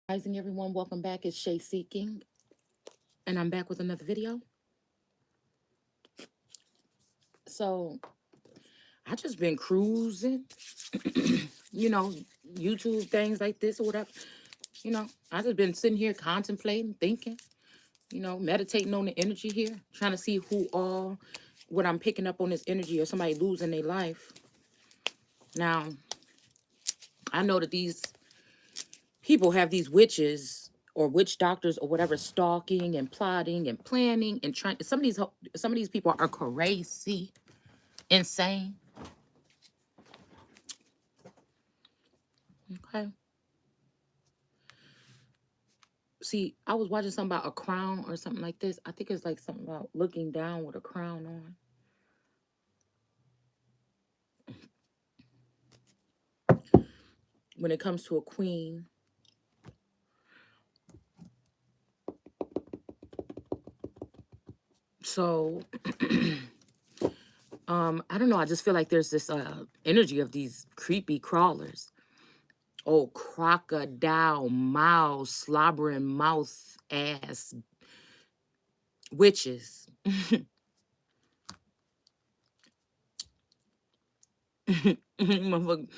Rising everyone, welcome back. It's Shay Seeking, and I'm back with another video. So I just been cruising, you know, YouTube things like this or whatever. I just been sitting here contemplating, thinking, meditating on the energy here, trying to see who all what I'm picking up on this energy or somebody losing their life. Now, I know that these people have these witches or witch doctors or whatever stalking and plotting and planning and trying. Some of these people are crazy, insane. Okay. See, I was watching something about a crown or something like this. I think it's like something about looking down with a crown on. When it comes to a queen, so I don't know. I just feel like there's this energy of these creepy crawlers. Oh, crocodile, mouse, slobbering mouth, ass witches. Motherfucker,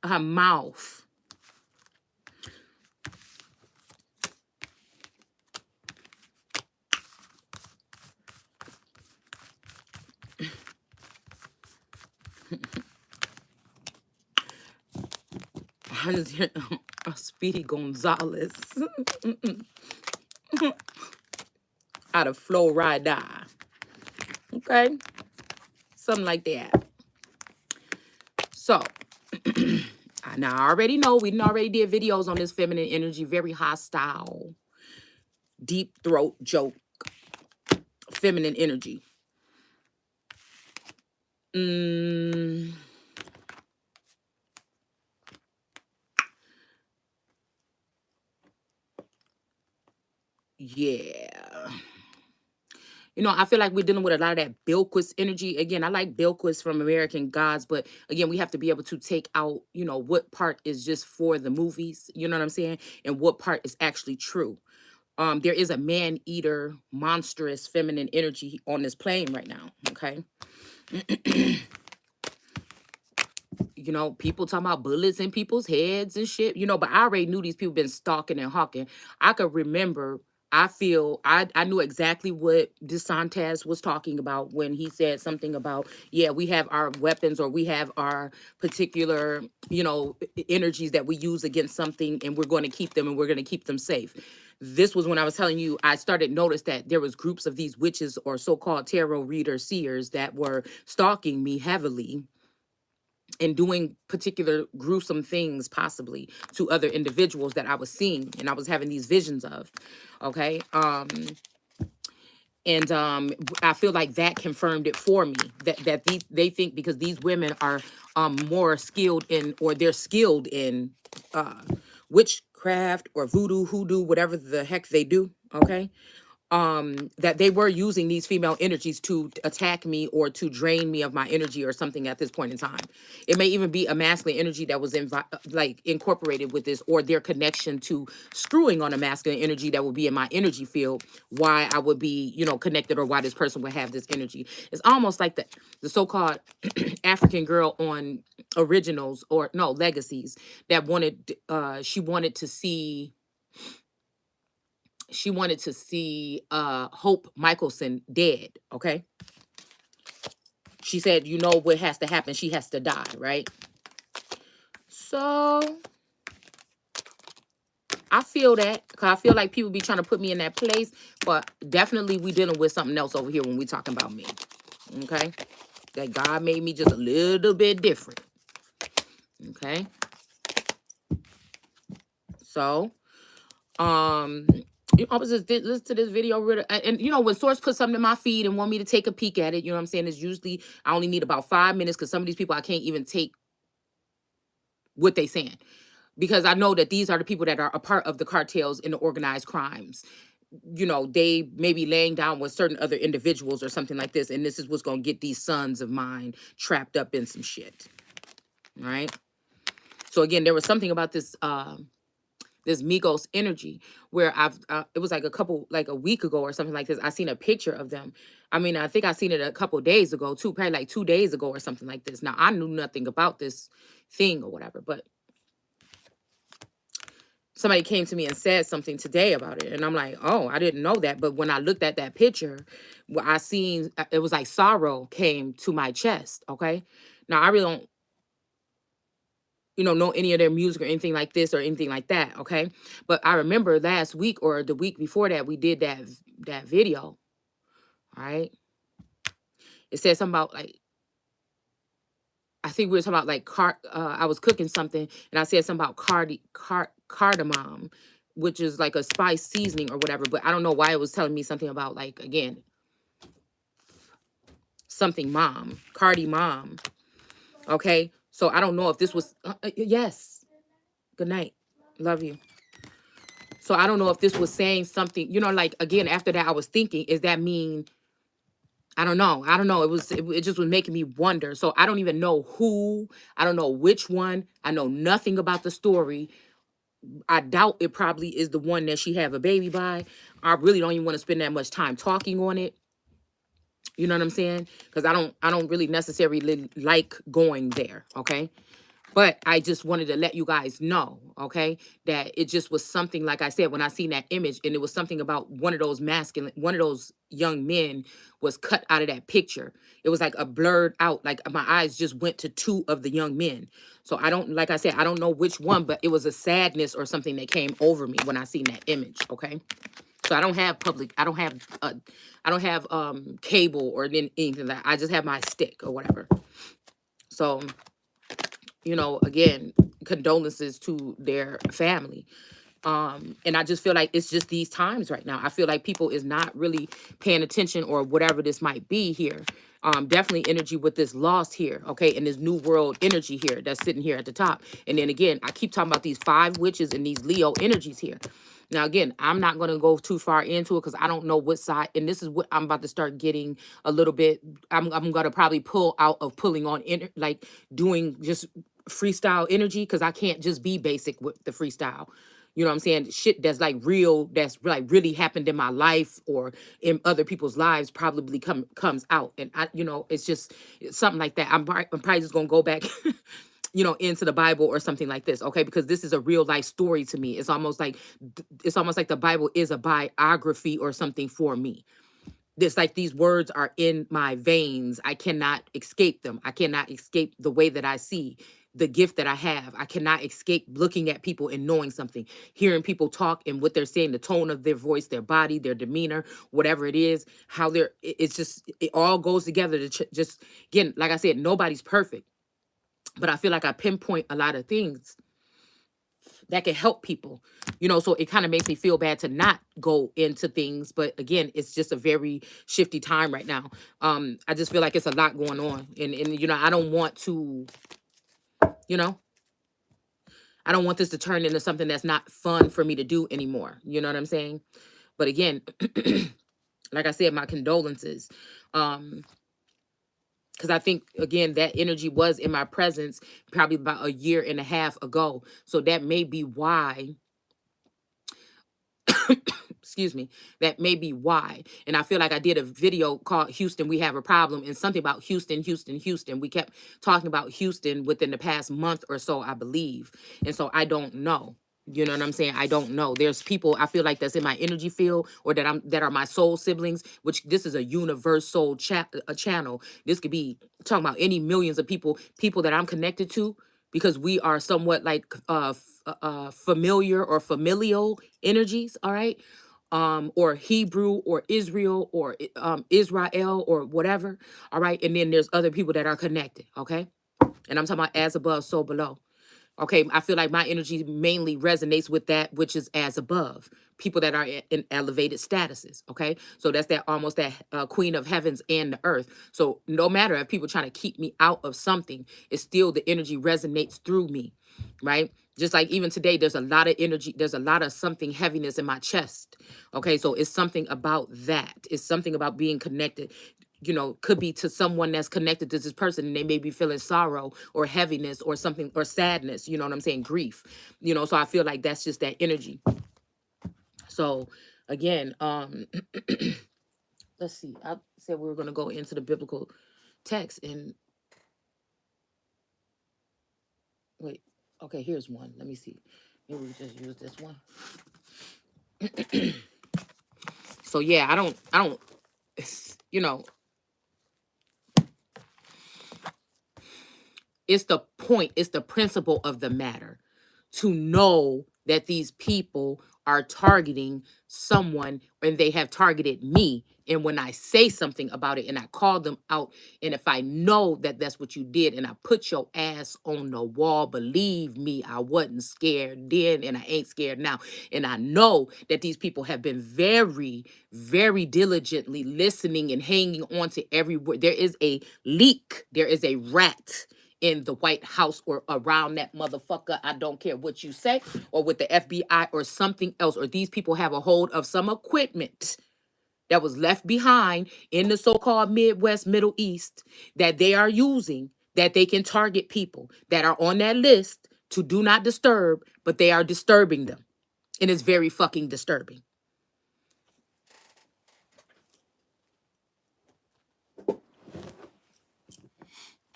her mouth. I just hear a Speedy Gonzalez out of Florida. Okay, something like that. So now I already know we already did videos on this feminine energy, very hostile, deep throat joke, feminine energy. Yeah. I feel like we're dealing with a lot of that Bilquis energy. Again, I like Bilquis from American Gods, but again, we have to be able to take out, what part is just for the movies, you know what I'm saying? And what part is actually true. There is a man-eater, monstrous feminine energy on this plane right now, okay? People talking about bullets in people's heads and shit, but I already knew these people been stalking and hawking. I could remember, I knew exactly what DeSantis was talking about when he said something about, yeah, we have our weapons or we have our particular, energies that we use against something and we're going to keep them and we're going to keep them safe. This was when I was telling you, I started notice that there was groups of these witches or so-called tarot reader seers that were stalking me heavily and doing particular gruesome things possibly to other individuals that I was seeing and I was having these visions of. Okay. And I feel like that confirmed it for me that they think because these women are more skilled in, or they're skilled in witchcraft or voodoo, hoodoo, whatever the heck they do. Okay. That they were using these female energies to attack me or to drain me of my energy or something at this point in time. It may even be a masculine energy that was like incorporated with this, or their connection to screwing on a masculine energy that would be in my energy field, why I would be, connected, or why this person would have this energy. It's almost like the so-called African girl on Originals, or no, Legacies, that she wanted to see Hope Michelson dead, okay? She said, what has to happen? She has to die, right? So I feel that, because I feel like people be trying to put me in that place, but definitely we dealing with something else over here when we talking about me, okay? That God made me just a little bit different, okay? So, I was just listen to this video, and when Source puts something in my feed and want me to take a peek at it, you know what I'm saying? It's usually I only need about 5 minutes, because some of these people I can't even take what they saying, because I know that these are the people that are a part of the cartels and the organized crimes. They may be laying down with certain other individuals or something like this, and this is what's gonna get these sons of mine trapped up in some shit, right? So again, there was something about this this Migos energy, where it was like like a week ago or something like this. I seen a picture of them. I mean, I think I seen it a couple days ago too, probably like 2 days ago or something like this. Now I knew nothing about this thing or whatever, but somebody came to me and said something today about it, and I'm like, oh, I didn't know that. But when I looked at that picture, what I seen, it was like sorrow came to my chest. Okay, now I really don't, know any of their music or anything like this or anything like that. Okay, but I remember last week or the week before that we did that video. All right, it said something about like, I think we were talking about like I was cooking something and I said something about cardamom, which is like a spice seasoning or whatever. But I don't know why it was telling me something about like, again, something mom, Cardi mom. Okay, so I don't know if this was yes. Good night, love you. So I don't know if this was saying something, like, again, after that I was thinking, is that mean, I don't know. I don't know. It just was making me wonder. So I don't even know who. I don't know which one. I know nothing about the story. I doubt it probably is the one that she have a baby by. I really don't even want to spend that much time talking on it. You know what I'm saying? Because I don't really necessarily like going there. Okay. But I just wanted to let you guys know, okay, that it just was something, like I said, when I seen that image, and it was something about one of those young men was cut out of that picture. It was like a blurred out, like my eyes just went to two of the young men. So I don't, like I said, I don't know which one, but it was a sadness or something that came over me when I seen that image, okay? So I don't have I don't have cable or anything like that. I just have my stick or whatever. So again, condolences to their family. And I just feel like it's just these times right now. I feel like people is not really paying attention or whatever this might be here. Definitely energy with this loss here, okay, and this new world energy here that's sitting here at the top. And then again, I keep talking about these 5 witches and these Leo energies here. Now, again, I'm not going to go too far into it because I don't know what side, and this is what I'm about to start getting a little bit. I'm going to probably pull out of pulling on, like doing just freestyle energy, because I can't just be basic with the freestyle. You know what I'm saying? Shit that's like real, that's like really happened in my life or in other people's lives probably comes out. And it's something like that. I'm probably just gonna go back, into the Bible or something like this, okay? Because this is a real life story to me. It's almost like the Bible is a biography or something for me. It's like these words are in my veins. I cannot escape them. I cannot escape the way that I see the gift that I have. I cannot escape looking at people and knowing something, hearing people talk and what they're saying, the tone of their voice, their body, their demeanor, whatever it is, how it's just, it all goes together to just, again, like I said, nobody's perfect, but I feel like I pinpoint a lot of things that can help people, so it kind of makes me feel bad to not go into things. But again, it's just a very shifty time right now. I just feel like it's a lot going on, and I don't want to, you know I don't want this to turn into something that's not fun for me to do anymore. You know what I'm saying? But again, like I said, my condolences. Because I think, again, that energy was in my presence probably about a year and a half ago. So that may be why, excuse me, that may be why. And I feel like I did a video called Houston, We Have a Problem, and something about Houston, Houston, Houston. We kept talking about Houston within the past month or so, I believe. And so I don't know. You know what I'm saying? I don't know. There's people I feel like that's in my energy field, or that are my soul siblings, which this is a universal a channel. This could be talking about any millions of people that I'm connected to, because we are somewhat like familiar or familial energies, all right? Or Hebrew or Israel or Israel or whatever, all right? And then there's other people that are connected, okay? And I'm talking about as above, so below. Okay, I feel like my energy mainly resonates with that which is as above. People that are in elevated statuses. Okay, so that's that almost that queen of heavens and the earth. So no matter if people trying to keep me out of something, it's still the energy resonates through me, right? Just like even today, there's a lot of energy. There's a lot of something heaviness in my chest. Okay, so it's something about that. It's something about being connected. could be to someone that's connected to this person, and they may be feeling sorrow or heaviness or something, or sadness, you know what I'm saying, grief, so I feel like that's just that energy. So again, let's see, I said we were going to go into the biblical text, and wait, okay, here's one. Let me see, maybe we just use this one. So yeah, I don't you know it's the point, it's the principle of the matter, to know that these people are targeting someone, and they have targeted me. And when I say something about it and I call them out, and if I know that that's what you did, and I put your ass on the wall, believe me, I wasn't scared then and I ain't scared now. And I know that these people have been very, very diligently listening and hanging on to every word. There is a leak, there is a rat in the White House or around that motherfucker. I don't care what you say, or with the FBI or something else, or these people have a hold of some equipment that was left behind in the so-called Midwest, Middle East, that they are using, that they can target people that are on that list to do not disturb, but they are disturbing them. And it's very fucking disturbing.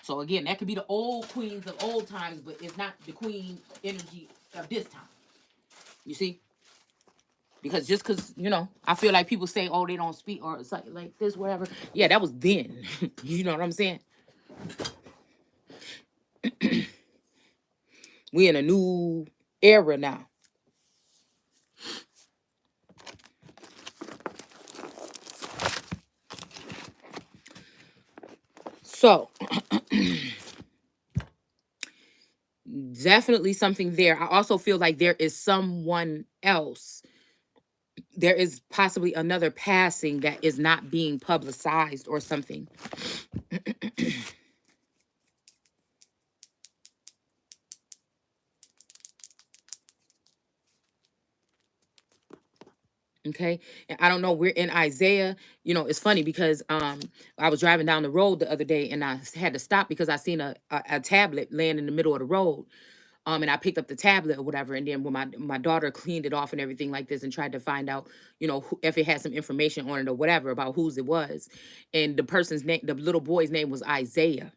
So again, that could be the old queens of old times, but it's not the queen energy of this time. You see? Because just because, I feel like people say, oh, they don't speak, or it's like this, whatever. Yeah, that was then. You know what I'm saying? We in a new era now. So definitely something there. I also feel like there is someone else. There is possibly another passing that is not being publicized or something. Okay. And I don't know, we're in Isaiah. It's funny because I was driving down the road the other day, and I had to stop because I seen a tablet laying in the middle of the road. And I picked up the tablet or whatever, and then when my daughter cleaned it off and everything like this, and tried to find out, if it had some information on it or whatever about whose it was, and the person's name, the little boy's name was Isaiah.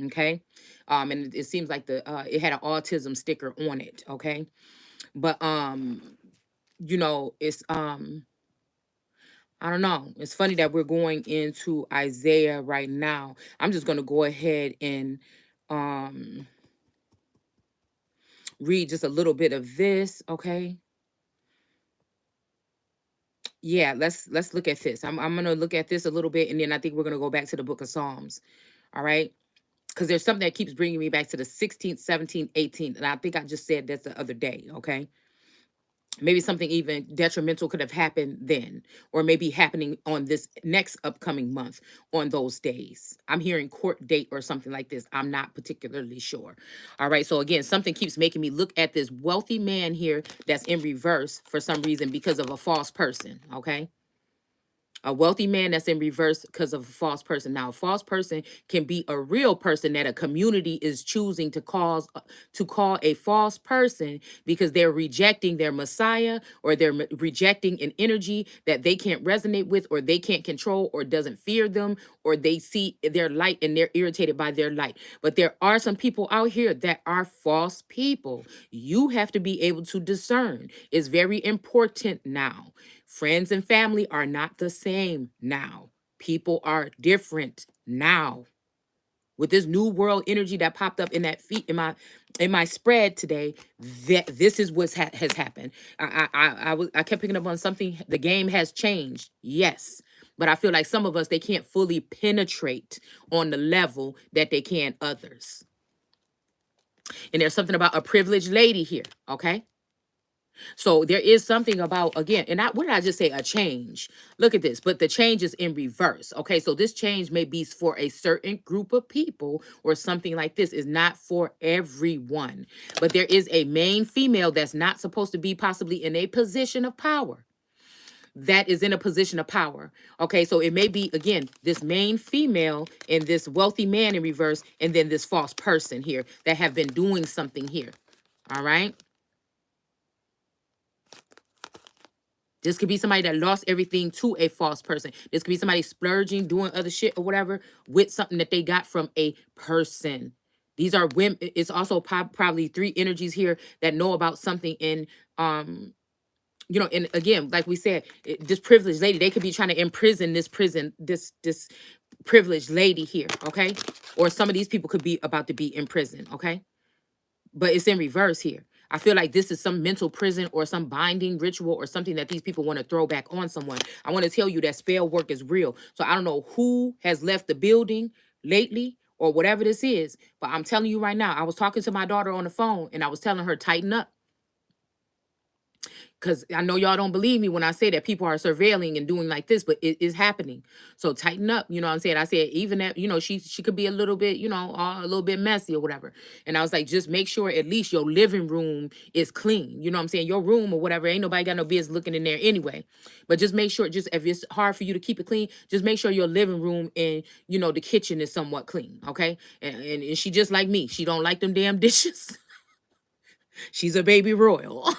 Okay. And it seems like it had an autism sticker on it. Okay. But it's I don't know. It's funny that we're going into Isaiah right now. I'm just gonna go ahead and um read just a little bit of this. Okay. Yeah, let's look at this. I'm gonna look at this a little bit, and then I think we're gonna go back to the book of Psalms. All right. Because there's something that keeps bringing me back to the 16th, 17th, 18th. And I think I just said that the other day. Okay. Maybe something even detrimental could have happened then, or maybe happening on this next upcoming month on those days. I'm hearing court date or something like this. I'm not particularly sure. All right. So again, something keeps making me look at this wealthy man here that's in reverse for some reason because of a false person. Okay. A wealthy man that's in reverse because of a false person. Now, a false person can be a real person that a community is choosing to call a false person because they're rejecting their Messiah, or they're rejecting an energy that they can't resonate with, or they can't control, or doesn't fear them, or they see their light and they're irritated by their light. But there are some people out here that are false people. You have to be able to discern. It's very important now. Friends and family are not the same now. People are different now. With this new world energy that popped up in that feed in my spread today, that this is what has happened. I kept picking up on something. The game has changed, yes, but I feel like some of us, they can't fully penetrate on the level that they can others. And there's something about a privileged lady here, okay? So there is something about, again, and what did I just say? A change. Look at this, but the change is in reverse. Okay, so this change may be for a certain group of people, or something like this is not for everyone. But there is a main female that's not supposed to be possibly in a position of power. that is in a position of power. Okay, so it may be again this main female and this wealthy man in reverse, and then this false person here that have been doing something here. All right. This could be somebody that lost everything to a false person. This could be somebody splurging, doing other shit or whatever with something that they got from a person. These are women. It's also probably three energies here that know about something in, and again, like we said, this privileged lady, they could be trying to imprison this privileged lady here, okay? Or some of these people could be about to be in prison, okay? But it's in reverse here. I feel like this is some mental prison or some binding ritual or something that these people want to throw back on someone. I want to tell you that spell work is real. So I don't know who has left the building lately or whatever this is, but I'm telling you right now, I was talking to my daughter on the phone and I was telling her, tighten up. Because I know y'all don't believe me when I say that people are surveilling and doing like this, but it is happening. So tighten up. You know what I'm saying? I said, even that, she could be a little bit, a little bit messy or whatever. And I was like, just make sure at least your living room is clean. You know what I'm saying? Your room or whatever. Ain't nobody got no business looking in there anyway. But just make sure, just if it's hard for you to keep it clean, just make sure your living room and, the kitchen is somewhat clean. Okay. And she just like me. She don't like them damn dishes. She's a baby royal.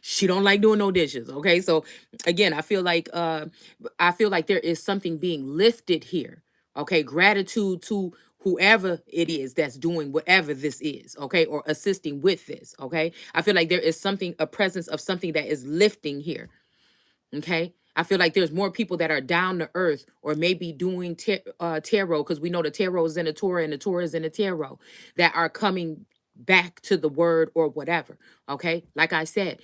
She don't like doing no dishes. Okay. So again, I feel like there is something being lifted here. Okay. Gratitude to whoever it is that's doing whatever this is, okay, or assisting with this. Okay. I feel like there is a presence of something that is lifting here. Okay. I feel like there's more people that are down to earth or maybe doing tarot, because we know the tarot is in the Torah and the Torah is in the tarot, that are coming back to the word or whatever. Okay. Like I said,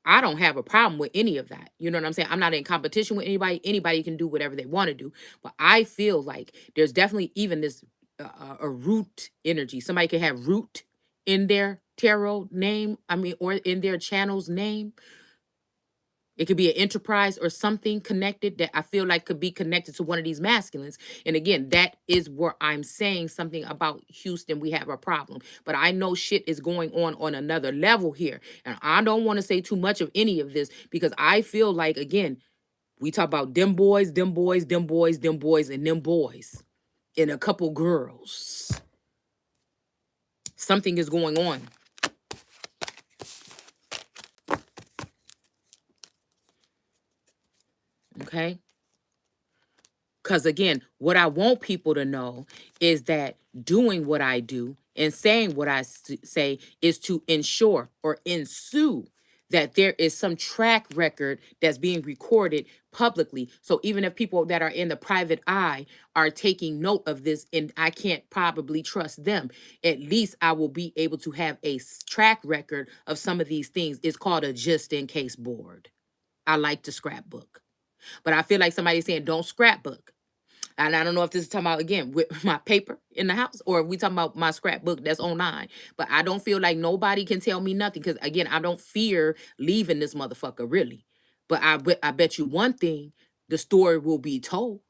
I don't have a problem with any of that. You know what I'm saying? I'm not in competition with anybody. Anybody can do whatever they want to do. But I feel like there's definitely even this a root energy. Somebody can have root in their tarot name. I mean, or in their channel's name. It could be an enterprise or something connected that I feel like could be connected to one of these masculines. And again, that is where I'm saying something about Houston. We have a problem. But I know shit is going on another level here. And I don't want to say too much of any of this because I feel like, again, we talk about them boys, them boys, them boys, them boys, and them boys. And a couple girls. Something is going on. Okay? Because again, what I want people to know is that doing what I do and saying what I say is to ensure or ensue that there is some track record that's being recorded publicly. So even if people that are in the private eye are taking note of this and I can't probably trust them, at least I will be able to have a track record of some of these things. It's called a just in case board. I like to scrapbook. But I feel like somebody's saying don't scrapbook. And I don't know if this is talking about again with my paper in the house or if we talking about my scrapbook that's online. But I don't feel like nobody can tell me nothing because again, I don't fear leaving this motherfucker really. But I bet you one thing, the story will be told.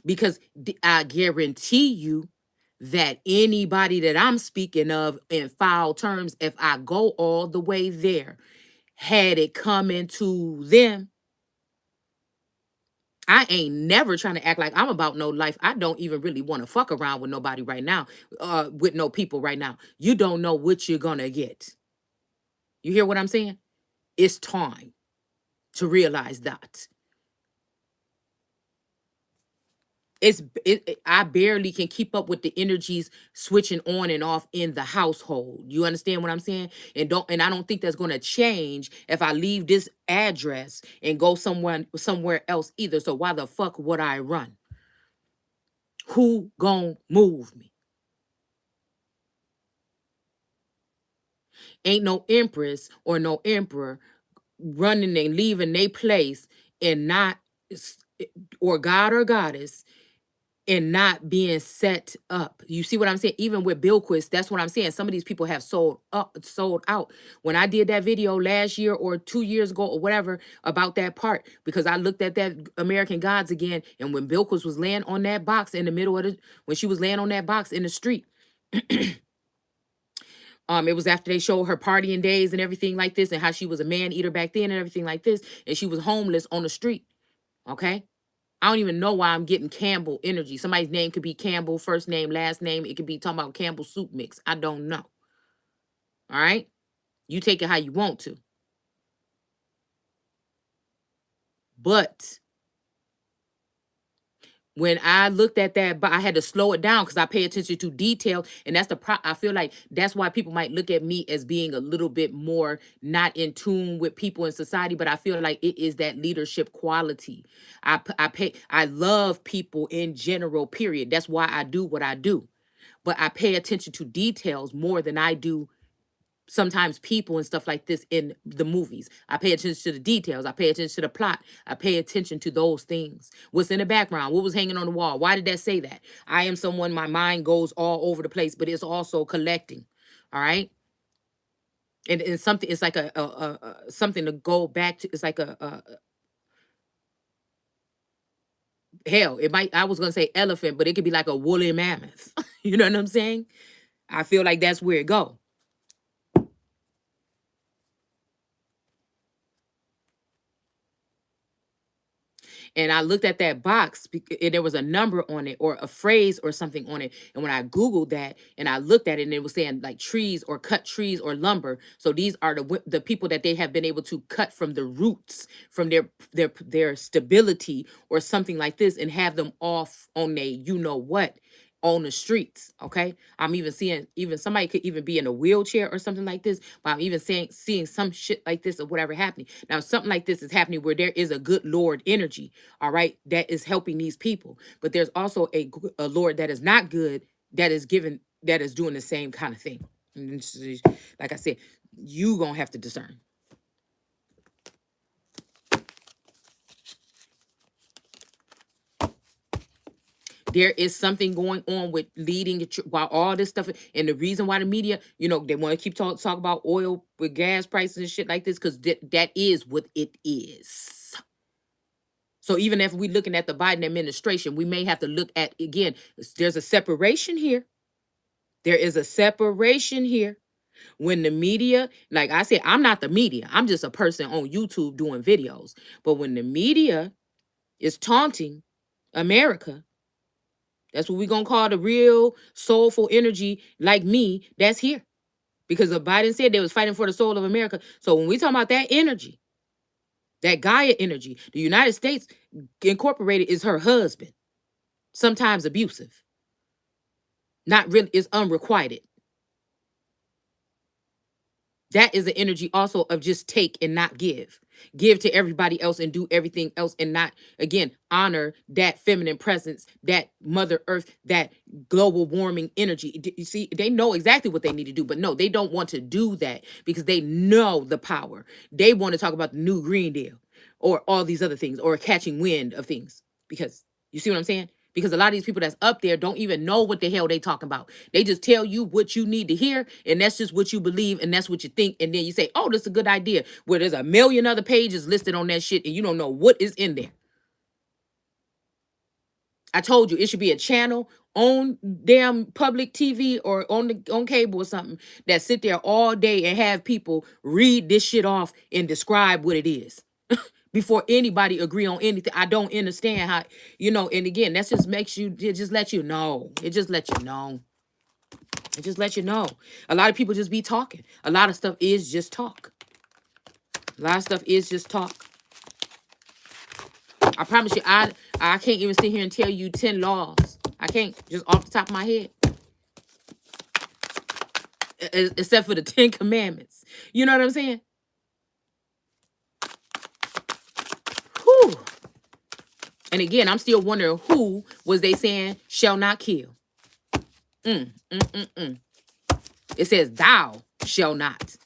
Because I guarantee you that anybody that I'm speaking of in foul terms, if I go all the way there, had it coming to them, I ain't never trying to act like I'm about no life. I don't even really want to fuck around with nobody right now, with no people right now. You don't know what you're gonna get. You hear what I'm saying? It's time to realize that. I barely can keep up with the energies switching on and off in the household. You understand what I'm saying? And I don't think that's going to change if I leave this address and go somewhere else either. So why the fuck would I run? Who gonna move me? Ain't no empress or no emperor running and leaving their place and not or god or goddess and not being set up. You see what I'm saying? Even with Bilquis, that's what I'm saying. Some of these people have sold out. When I did that video last year or 2 years ago or whatever about that part, because I looked at that American Gods again, and when Bilquis was laying on that box in the middle of when she was laying on that box in the street, It was after they showed her partying days and everything like this, and how she was a man eater back then and everything like this, and she was homeless on the street. Okay. I don't even know why I'm getting Campbell energy. Somebody's name could be Campbell, first name, last name. It could be talking about Campbell soup mix. I don't know. All right. You take it how you want to. But when I looked at that, but I had to slow it down because I pay attention to detail, and that's I feel like that's why people might look at me as being a little bit more not in tune with people in society, but I feel like it is that leadership quality. I love people in general, period. That's why I do what I do. But I pay attention to details more than I do sometimes people and stuff like this in the movies. I pay attention to the details. I pay attention to the plot. I pay attention to those things. What's in the background? What was hanging on the wall? Why did that say that? I am someone, my mind goes all over the place, but it's also collecting. All right. And it's something, it's like a something to go back to. It's like hell, it might, I was going to say elephant, but it could be like a woolly mammoth. You know what I'm saying? I feel like that's where it go. And I looked at that box and there was a number on it or a phrase or something on it. And when I Googled that and I looked at it and it was saying like trees or cut trees or lumber. So these are the people that they have been able to cut from the roots, from their stability or something like this, and have them off on a you know what on the streets. Okay. I'm even seeing, even somebody could even be in a wheelchair or something like this, but I'm even seeing some shit like this or whatever happening. Now something like this is happening where there is a good Lord energy, all right, that is helping these people. But there's also a Lord that is not good, that is given, that is doing the same kind of thing. And like I said, you gonna have to discern. There is something going on with leading while all this stuff, and the reason why the media, they want to keep talk about oil with gas prices and shit like this, because that is what it is. So even if we're looking at the Biden administration, we may have to look at, again, there's a separation here. There is a separation here. When the media, like I said, I'm not the media. I'm just a person on YouTube doing videos. But when the media is taunting America, that's what we're going to call the real soulful energy like me that's here. Because Biden said they was fighting for the soul of America. So when we talk about that energy, that Gaia energy, the United States Incorporated is her husband, sometimes abusive, not really, is unrequited. That is the energy also of just take and not give. Give to everybody else and do everything else and not, again, honor that feminine presence, that Mother Earth, that global warming energy. You see, they know exactly what they need to do, but no, they don't want to do that because they know the power. They want to talk about the new Green Deal or all these other things or catching wind of things, because you see what I'm saying? Because a lot of these people that's up there don't even know what the hell they talking about. They just tell you what you need to hear, and that's just what you believe, and that's what you think. And then you say, oh, this is a good idea. Where there's a million other pages listed on that shit, and you don't know what is in there. I told you it should be a channel on damn public TV or on cable or something that sit there all day and have people read this shit off and describe what it is before anybody agree on anything. I don't understand how, and again, that just makes you, it just lets you know. It just lets you know. It just lets you know. A lot of people just be talking. A lot of stuff is just talk. A lot of stuff is just talk. I promise you, I can't even sit here and tell you 10 laws. I can't, just off the top of my head. Except for the 10 commandments. You know what I'm saying? Whew. And again, I'm still wondering who was they saying shall not kill. It says thou shall not.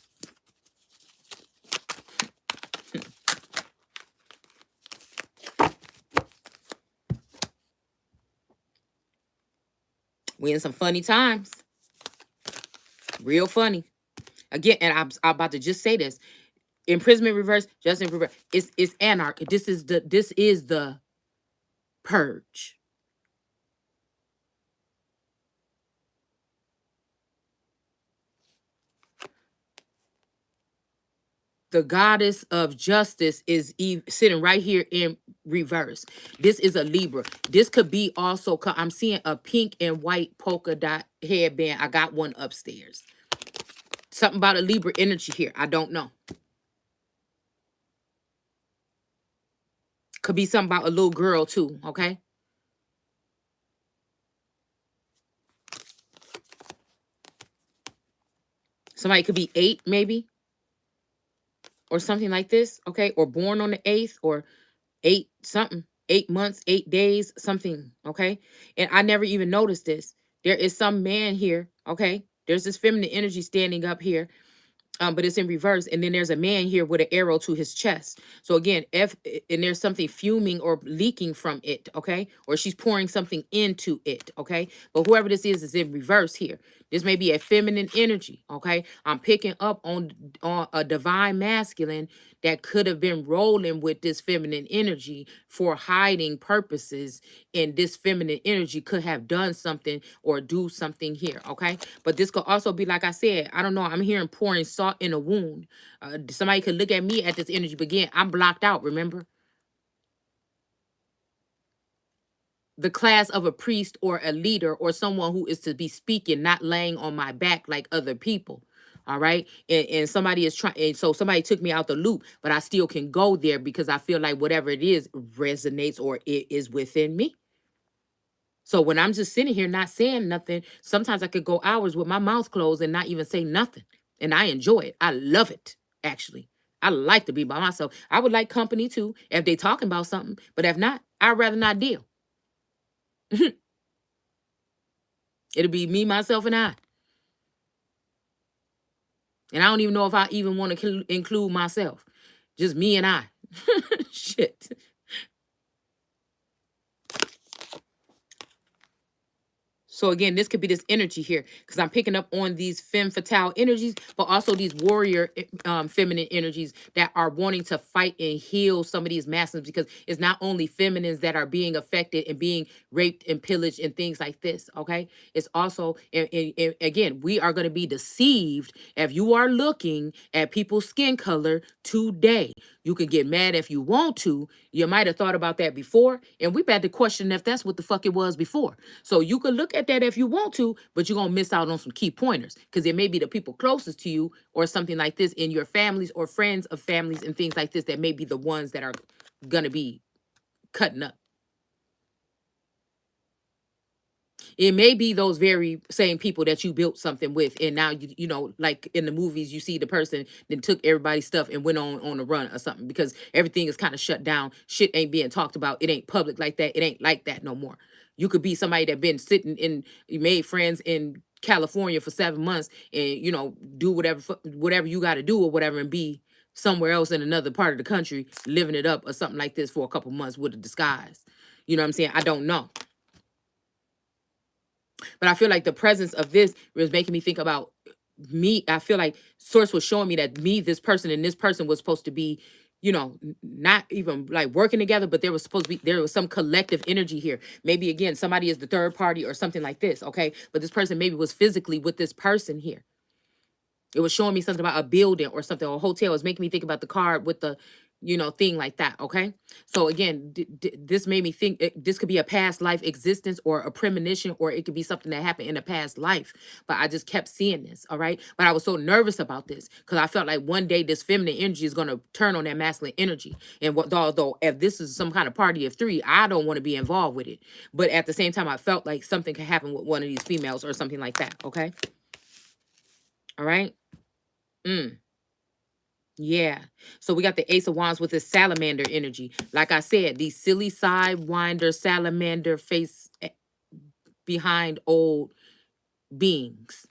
We in some funny times. Real funny. Again, and I'm about to just say this. Imprisonment reverse, justice reverse. It's anarchy. This is the purge. The goddess of justice is sitting right here in reverse. This is a Libra. This could be also, I'm seeing a pink and white polka dot headband. I got one upstairs. Something about a Libra energy here. I don't know. Could be something about a little girl too, okay? Somebody could be 8 maybe, or something like this, okay? Or born on the 8th, or 8 something, 8 months, 8 days, something, okay? And I never even noticed this. There is some man here, okay? There's this feminine energy standing up here, but it's in reverse. And then there's a man here with an arrow to his chest. So again, and there's something fuming or leaking from it, okay? Or she's pouring something into it, okay? But whoever this is in reverse here. This may be a feminine energy, okay? I'm picking up on a divine masculine that could have been rolling with this feminine energy for hiding purposes, and this feminine energy could have done something or do something here, okay? But this could also be, like I said, I don't know, I'm hearing pouring salt in a wound. Somebody could look at me at this energy, but again, I'm blocked out, remember? The class of a priest or a leader or someone who is to be speaking, not laying on my back like other people. All right. And somebody is trying, and so somebody took me out the loop, but I still can go there because I feel like whatever it is resonates or it is within me. So when I'm just sitting here not saying nothing, sometimes I could go hours with my mouth closed and not even say nothing. And I enjoy it. I love it, actually. I like to be by myself. I would like company too if they talking about something, but if not, I'd rather not deal. It'll be me, myself, and I. And I don't even know if I even want to include myself. Just me and I. Shit. So again, this could be this energy here because I'm picking up on these femme fatale energies, but also these warrior feminine energies that are wanting to fight and heal some of these masculines, because it's not only feminines that are being affected and being raped and pillaged and things like this, okay? It's also, and again, we are going to be deceived if you are looking at people's skin color today. You can get mad if you want to. You might have thought about that before, and we had to question if that's what the fuck it was before. So you can look at that if you want to, but you're gonna miss out on some key pointers because it may be the people closest to you or something like this in your families or friends of families and things like this that may be the ones that are gonna be cutting up. It may be those very same people that you built something with, and now you know, like in the movies, you see the person then took everybody's stuff and went on a run or something because everything is kind of shut down. Shit ain't being talked about. It ain't public like that. It ain't like that no more. You could be somebody that been sitting in, you made friends in California for 7 months, and you know, do whatever you got to do or whatever, and be somewhere else in another part of the country living it up or something like this for a couple months with a disguise. You know what I'm saying? I don't know. But I feel like the presence of this was making me think about me. I feel like source was showing me that me, this person, and this person was supposed to be, you know, not even like working together, but there was supposed to be, there was some collective energy here. Maybe again, somebody is the third party or something like this. Okay. But this person maybe was physically with this person here. It was showing me something about a building or something, or a hotel. It was making me think about the card with the, you know, thing like that. Okay. So again, this made me think this could be a past life existence or a premonition, or it could be something that happened in a past life. But I just kept seeing this. All right. But I was so nervous about this because I felt like one day this feminine energy is going to turn on that masculine energy. And although if this is some kind of party of three, I don't want to be involved with it. But at the same time, I felt like something could happen with one of these females or something like that. Okay. All right. Mm. Yeah. So we got the Ace of Wands with the salamander energy. Like I said, these silly sidewinder salamander face behind old beings.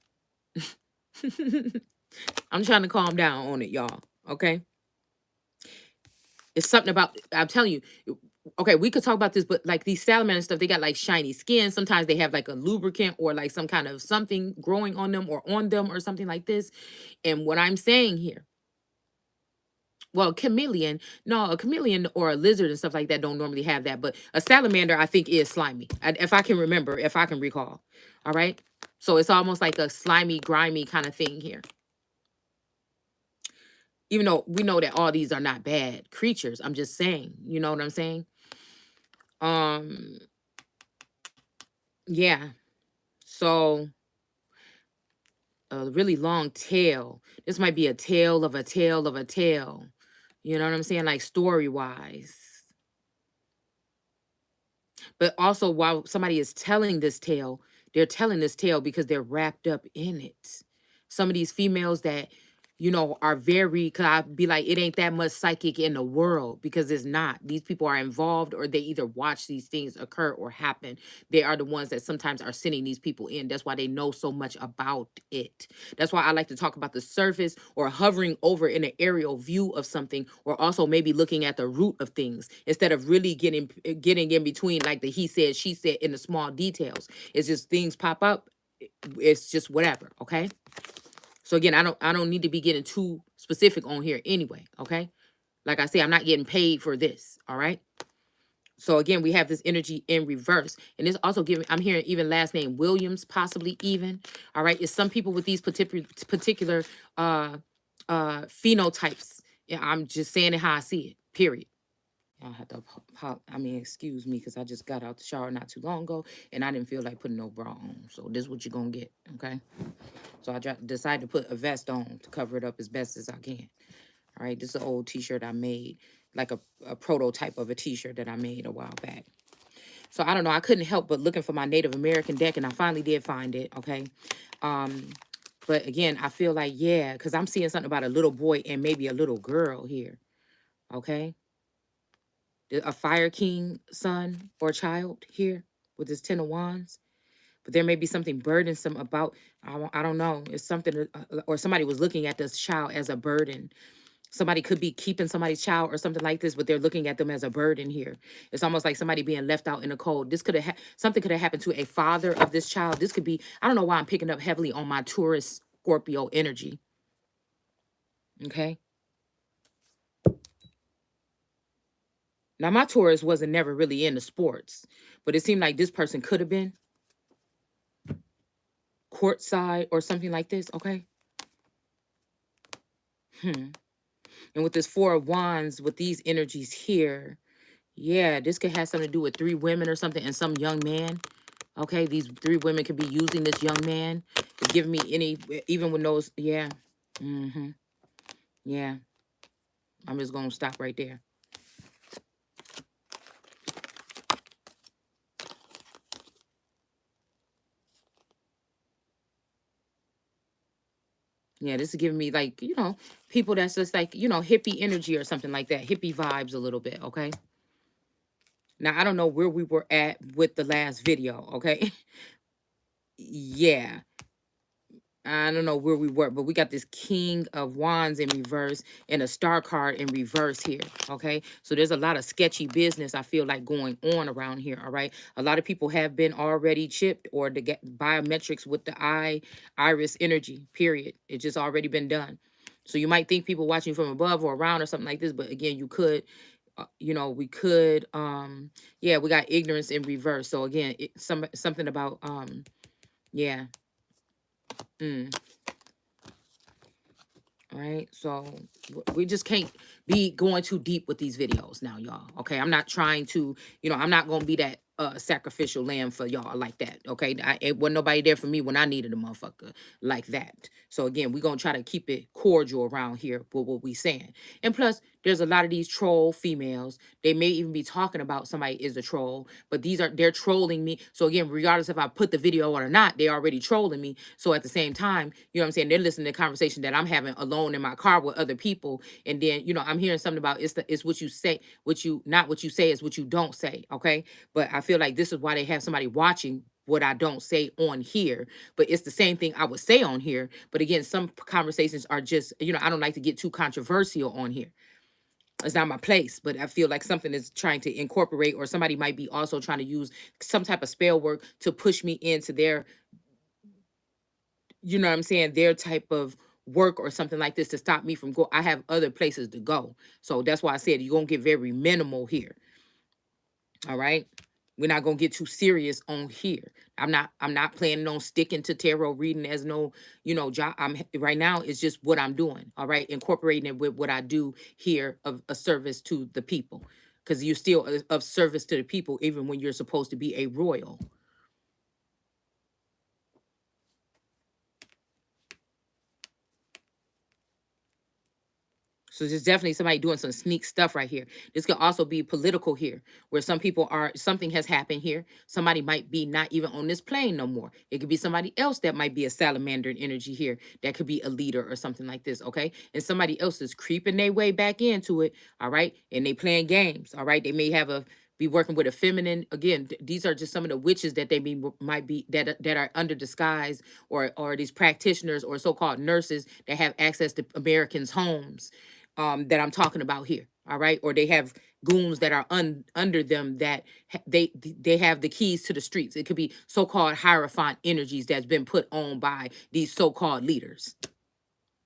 I'm trying to calm down on it, y'all. Okay. It's something about, I'm telling you, okay, we could talk about this, but like these salamander stuff, they got like shiny skin. Sometimes they have like a lubricant or like some kind of something growing on them or something like this. And what I'm saying here, well, chameleon, no, a chameleon or a lizard and stuff like that don't normally have that, but a salamander I think is slimy. If I can remember, if I can recall. All right. So it's almost like a slimy, grimy kind of thing here. Even though we know that all these are not bad creatures. I'm just saying, you know what I'm saying? Um, yeah. So a really long tail. This might be a tale of a tale of a tale. You know what I'm saying? Like story wise. But also, while somebody is telling this tale, they're telling this tale because they're wrapped up in it. Some of these females that, are very, could I be like, it ain't that much psychic in the world because it's not. These people are involved or they either watch these things occur or happen. They are the ones that sometimes are sending these people in. That's why they know so much about it. That's why I like to talk about the surface or hovering over in an aerial view of something, or also maybe looking at the root of things instead of really getting in between like the he said, she said in the small details. It's just things pop up. It's just whatever. Okay. So again, I don't need to be getting too specific on here anyway. Okay. Like I say, I'm not getting paid for this. All right. So again, we have this energy in reverse. And this also giving, I'm hearing even last name Williams, possibly even. All right. It's some people with these particular phenotypes. Yeah, I'm just saying it how I see it. Period. I have to, excuse me, because I just got out the shower not too long ago, and I didn't feel like putting no bra on. So this is what you're gonna get, okay? So I decided to put a vest on to cover it up as best as I can. All right, this is an old T-shirt I made, like a prototype of a T-shirt that I made a while back. So I don't know, I couldn't help but looking for my Native American deck, and I finally did find it, okay? But again, I feel like, yeah, because I'm seeing something about a little boy and maybe a little girl here, okay? A fire king son or child here with this 10 of wands, but there may be something burdensome about, I don't know, it's something, or somebody was looking at this child as a burden. Somebody could be keeping somebody's child or something like this, but they're looking at them as a burden here. It's almost like somebody being left out in the cold. This could have something could have happened to a father of this child. This could be, I don't know why I'm picking up heavily on my Taurus Scorpio energy. Okay. Now my Taurus wasn't never really into sports, but it seemed like this person could have been courtside or something like this, okay? And with this 4 of wands, with these energies here, yeah, this could have something to do with 3 women or something and some young man. Okay, these 3 women could be using this young man. It's giving me any, even with those, yeah. Yeah, I'm just gonna stop right there. Yeah, this is giving me like, people that's just like, hippie energy or something like that. Hippie vibes a little bit, okay? Now, I don't know where we were at with the last video, okay? Yeah. I don't know where we were, but we got this King of Wands in reverse and a star card in reverse here, okay? So there's a lot of sketchy business, I feel like, going on around here, all right? A lot of people have been already chipped or to get biometrics with the iris energy, period. It's just already been done. So you might think people watching from above or around or something like this, but again, you could, we could, yeah, we got ignorance in reverse. So again, something about, yeah. All right, so we just can't be going too deep with these videos now, y'all. Okay, I'm not trying to, I'm not gonna be that sacrificial lamb for y'all like that. Okay, it wasn't nobody there for me when I needed a motherfucker like that. So again, we're gonna try to keep it cordial around here with what we saying. And plus, there's a lot of these troll females. They may even be talking about somebody is a troll, but they're trolling me. So again, regardless if I put the video on or not, they already trolling me. So at the same time, you know what I'm saying? They're listening to the conversation that I'm having alone in my car with other people. And then, I'm hearing something about it's what you say, not what you say, is what you don't say. Okay. But I feel like this is why they have somebody watching what I don't say on here, but it's the same thing I would say on here. But again, some conversations are just, I don't like to get too controversial on here. It's not my place, but I feel like something is trying to incorporate, or somebody might be also trying to use some type of spell work to push me into their, you know what I'm saying, their type of work or something like this to stop me from I have other places to go. So that's why I said you're going to get very minimal here. All right. We're not gonna get too serious on here. I'm not planning on sticking to tarot reading as no, job. I'm right now it's just what I'm doing. All right. Incorporating it with what I do here of a service to the people. Because you're still of service to the people, even when you're supposed to be a royal. So there's definitely somebody doing some sneak stuff right here. This could also be political here, where some people are, something has happened here. Somebody might be not even on this plane no more. It could be somebody else that might be a salamander in energy here. That could be a leader or something like this, okay? And somebody else is creeping their way back into it, all right? And they playing games, all right? They may have be working with a feminine. Again, these are just some of the witches that might be that are under disguise, or these practitioners or so-called nurses that have access to Americans' homes, that I'm talking about here. All right. Or they have goons that are under them that they have the keys to the streets. It could be so-called hierophant energies that's been put on by these so-called leaders.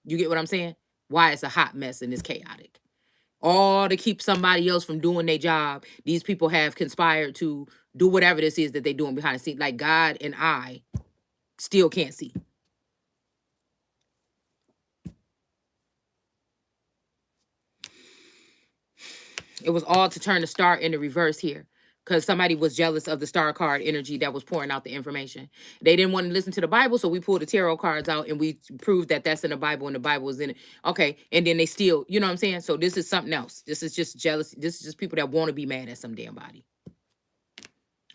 You get what I'm saying? Why it's a hot mess and it's chaotic. All to keep somebody else from doing their job. These people have conspired to do whatever this is that they're doing behind the scenes. Like God and I still can't see. It was all to turn the star into reverse here, because somebody was jealous of the star card energy that was pouring out the information. They didn't want to listen to the Bible, so we pulled the tarot cards out and we proved that that's in the Bible and the Bible is in it. Okay, and then they still, you know what I'm saying? So this is something else. This is just jealousy. This is just people that want to be mad at some damn body.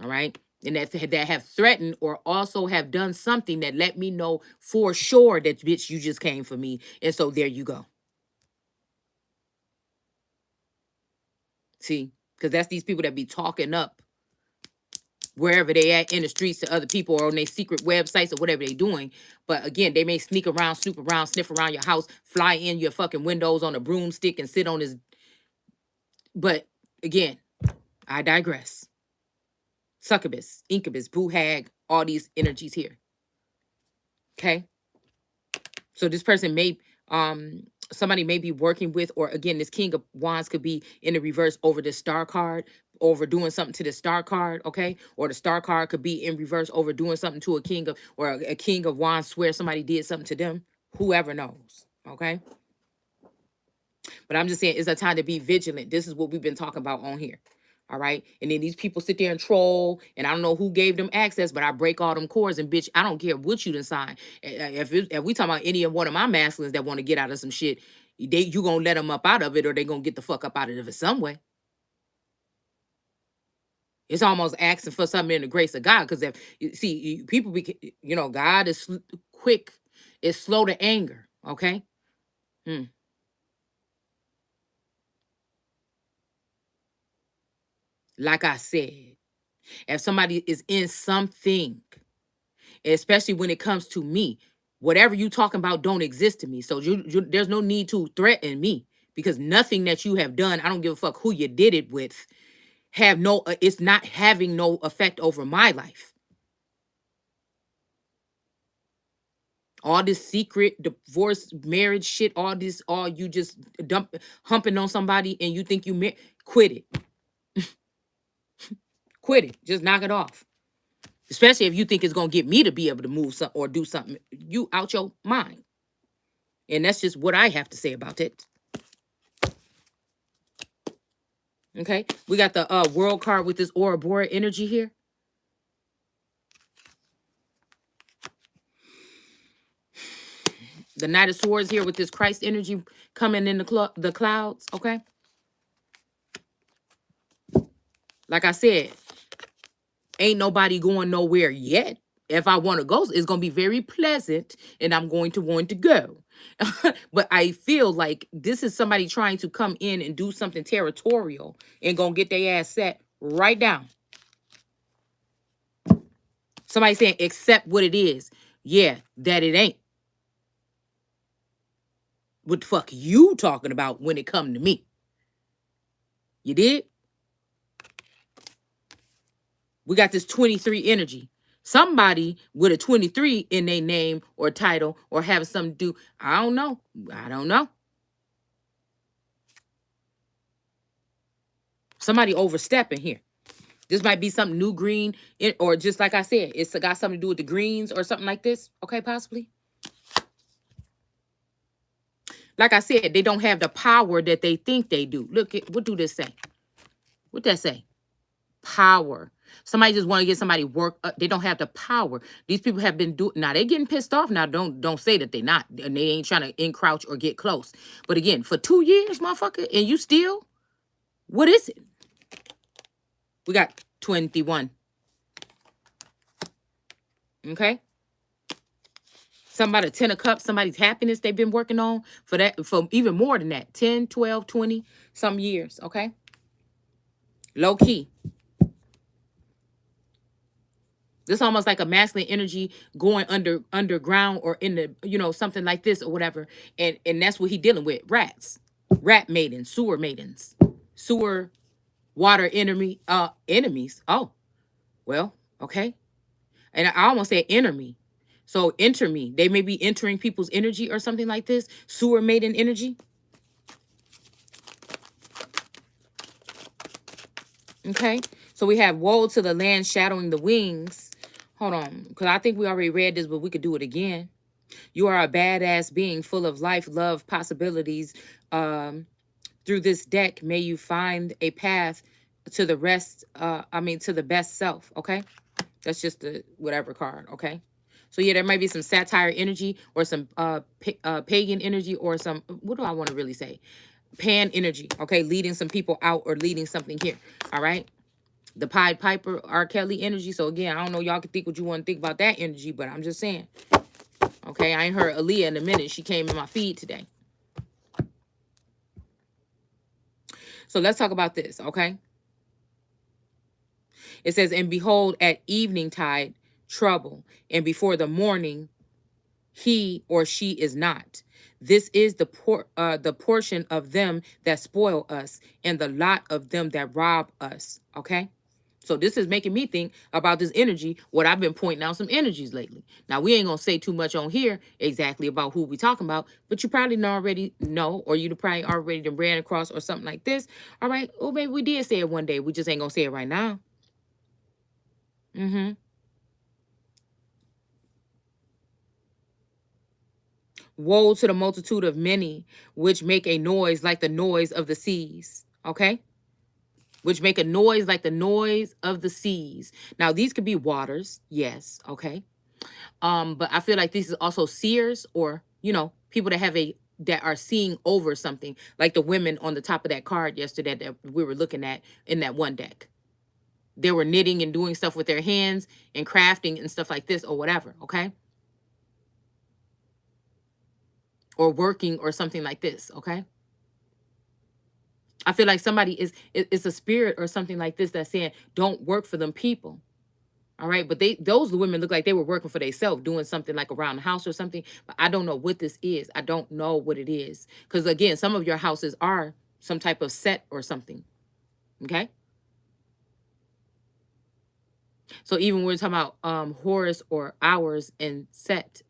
All right? And that have threatened or also have done something that let me know for sure that, bitch, you just came for me. And so there you go. See? Because that's these people that be talking up wherever they at in the streets to other people or on their secret websites or whatever they doing. But again, they may sneak around, snoop around, sniff around your house, fly in your fucking windows on a broomstick and sit on his. But again, I digress. Succubus, incubus, boo hag, all these energies here. Okay. So this person may, somebody may be working with, or again, this King of Wands could be in the reverse over the star card, over doing something to the star card, okay? Or the star card could be in reverse over doing something to a king of, or a King of Wands swear somebody did something to them. Whoever knows, okay? But I'm just saying it's a time to be vigilant. This is what we've been talking about on here. All right. And then these people sit there and troll, and I don't know who gave them access, but I break all them cords, and bitch, I don't care what you done sign. If we talking about any of one of my masculines that want to get out of some shit, you gonna let them up out of it, or they gonna get the fuck up out of it some way. It's almost asking for something in the grace of God, because if you see people be, God is quick, is slow to anger. Okay. Hmm. Like I said, if somebody is in something, especially when it comes to me, whatever you talking about don't exist to me. So there's no need to threaten me, because nothing that you have done, I don't give a fuck who you did it with, it's not having no effect over my life. All this secret divorce, marriage shit, all you just humping on somebody and you think you quit it. Quit it. Just knock it off. Especially if you think it's going to get me to be able to move something or do something. You out your mind. And that's just what I have to say about it. Okay. We got the world card with this Ouroboros energy here. The Knight of Swords here with this Christ energy coming in the clouds. Okay. Like I said, ain't nobody going nowhere yet. If I want to go, it's going to be very pleasant and I'm going to want to go. But I feel like this is somebody trying to come in and do something territorial and going to get their ass set right down. Somebody saying, accept what it is. Yeah, that it ain't. What the fuck you talking about when it come to me? You did? We got this 23 energy. Somebody with a 23 in their name or title or having something to do. I don't know. I don't know. Somebody overstepping here. This might be something new green, or just like I said, it's got something to do with the greens or something like this. Okay, possibly. Like I said, they don't have the power that they think they do. Look at, what do this say? What that say? Power. Somebody just want to get somebody work. They don't have the power. These people have been doing. Now they getting pissed off. Now don't say that they not, and they ain't trying to encroach or get close. But again, for 2 years, motherfucker, and you still, what is it? We got 21. Okay. Somebody 10 of cups, somebody's happiness they've been working on for that, for even more than that, 10, 12, 20 some years. Okay. Low key. This almost like a masculine energy going underground or in the, something like this or whatever. And that's what he dealing with. Rats, rat maidens, sewer water enemies. Oh, well, okay. And I almost said enemy. So enter me. They may be entering people's energy or something like this. Sewer maiden energy. Okay. So we have woe to the land shadowing the wings. Hold on. Because I think we already read this, but we could do it again. You are a badass being full of life, love, possibilities. Through this deck, may you find a path to the rest. To the best self. Okay. That's just the whatever card. Okay. So yeah, there might be some satire energy or some pagan energy or some, what do I want to really say? Pan energy. Okay. Leading some people out or leading something here. All right. The Pied Piper, R. Kelly energy. So again, I don't know. Y'all can think what you want to think about that energy, but I'm just saying. Okay. I ain't heard Aaliyah in a minute. She came in my feed today. So let's talk about this. Okay. It says, and behold, at evening tide, trouble, and before the morning, he or she is not. This is the portion of them that spoil us, and the lot of them that rob us. Okay. So this is making me think about this energy, what I've been pointing out some energies lately. Now, we ain't going to say too much on here exactly about who we talking about, but you probably already know, or you probably already ran across or something like this. All right. Oh, maybe we did say it one day. We just ain't going to say it right now. Mm-hmm. Woe to the multitude of many, which make a noise like the noise of the seas. Okay? Which make a noise like the noise of the seas. Now, these could be waters. Yes. Okay. But I feel like this is also seers, or, people that are seeing over something, like the women on the top of that card yesterday that we were looking at in that one deck. They were knitting and doing stuff with their hands and crafting and stuff like this or whatever. Okay. Or working or something like this. Okay. I feel like somebody it's a spirit or something like this that's saying, don't work for them people. All right. But those women look like they were working for themselves, doing something like around the house or something. But I don't know what this is. I don't know what it is. Because again, some of your houses are some type of set or something. Okay. So even when we're talking about Horus or hours and set.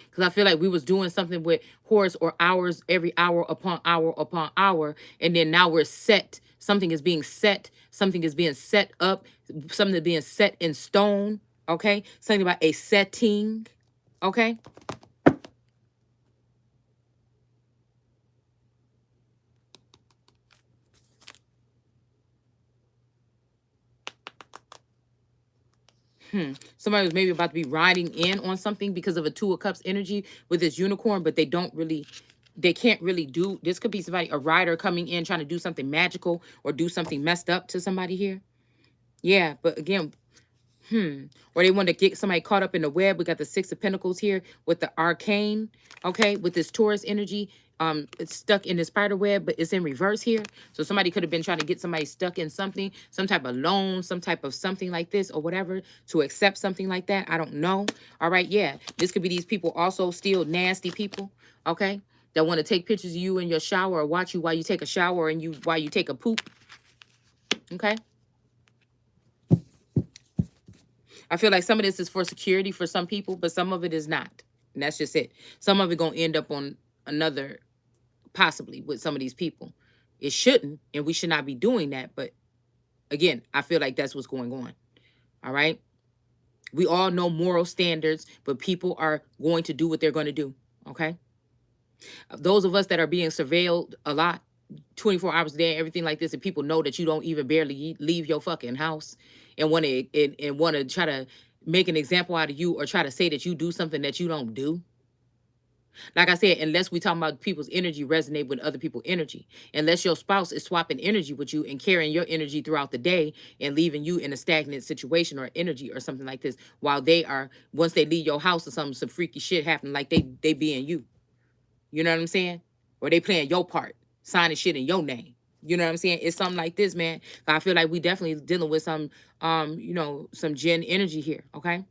Because I feel like we was doing something with Horus or hours, every hour upon hour upon hour. And then now we're set. Something is being set. Something is being set up. Something is being set in stone. Okay. Something about a setting. Okay. Somebody was maybe about to be riding in on something because of a Two of Cups energy with this unicorn, but they can't really do, this could be somebody, a rider coming in trying to do something magical or do something messed up to somebody here. Yeah, but again, or they want to get somebody caught up in the web. We got the Six of Pentacles here with the arcane, okay, with this Taurus energy. It's stuck in the spider web, but it's in reverse here. So somebody could have been trying to get somebody stuck in something, some type of loan, some type of something like this or whatever, to accept something like that. I don't know. All right, yeah. This could be these people also still nasty people, okay, that want to take pictures of you in your shower or watch you while you take a shower and while you take a poop, okay? I feel like some of this is for security for some people, but some of it is not. And that's just it. Some of it going to end up on another possibly with some of these people. It shouldn't, and we should not be doing that. But again, I feel like that's what's going on. All right. We all know moral standards, but people are going to do what they're going to do. Okay. Those of us that are being surveilled a lot, 24 hours a day, everything like this, and people know that you don't even barely leave your fucking house and want to and want to try to make an example out of you or try to say that you do something that you don't do. Like I said, unless we talking about people's energy resonate with other people's energy, unless your spouse is swapping energy with you and carrying your energy throughout the day and leaving you in a stagnant situation or energy or something like this, while they are once they leave your house or something, some freaky shit happen, like they being you. You know what I'm saying? Or they playing your part, signing shit in your name. You know what I'm saying? It's something like this, man. I feel like we definitely dealing with some some Gen energy here. Okay.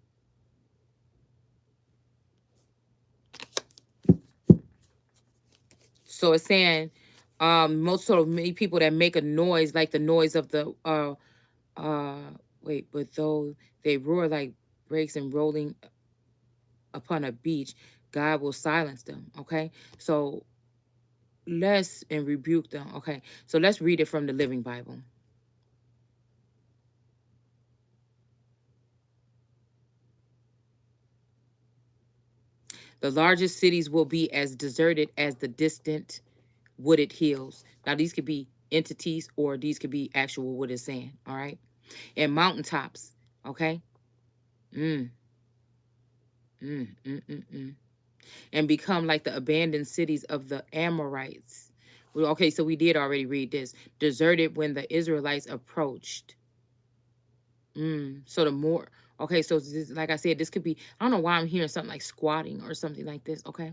So it's saying most sort of many people that make a noise like the noise of the uh wait, but though they roar like breaks and rolling upon a beach, God will silence them. Okay. So let's and rebuke them. Okay. So let's read it from the Living Bible. The largest cities will be as deserted as the distant wooded hills. Now, these could be entities or these could be actual what it's saying. All right. And mountaintops. Okay. Mm, mm. And become like the abandoned cities of the Amorites. Well, okay, so we did already read this. Deserted when the Israelites approached. So the more, okay, so this, like I said, this could be, I don't know why I'm hearing something like squatting or something like this. Okay.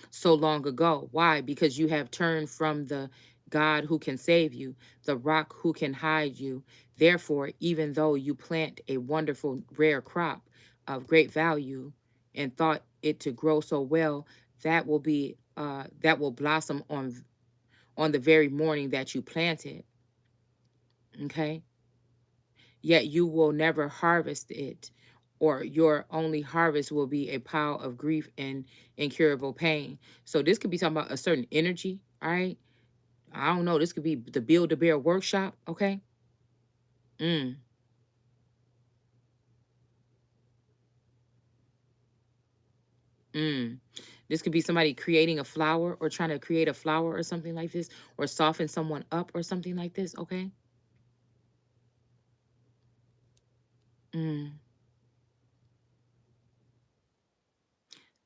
So long ago. Why? Because you have turned from the God who can save you, the rock who can hide you. Therefore, even though you plant a wonderful rare crop of great value and thought it to grow so well, that will blossom on the very morning that you planted. Okay. Yet you will never harvest it, or your only harvest will be a pile of grief and incurable pain. So this could be talking about a certain energy, all right? I don't know. This could be the Build a Bear workshop, okay? Mm, mm. This could be somebody creating a flower or trying to create a flower or something like this, or soften someone up or something like this, okay? Mm.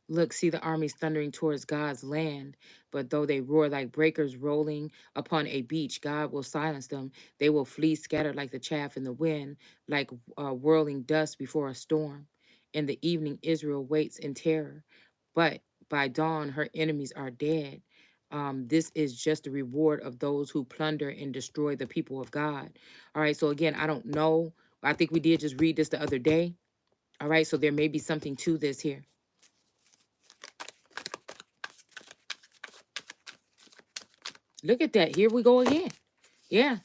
Look, see the armies thundering towards God's land, but though they roar like breakers rolling upon a beach, God will silence them. They will flee scattered like the chaff in the wind, like whirling dust before a storm. In the evening, Israel waits in terror, but by dawn, her enemies are dead. This is just the reward of those who plunder and destroy the people of God. All right, so again, I don't know. I think we did just read this the other day. All right, so there may be something to this here. Look at that. Here we go again. Yeah.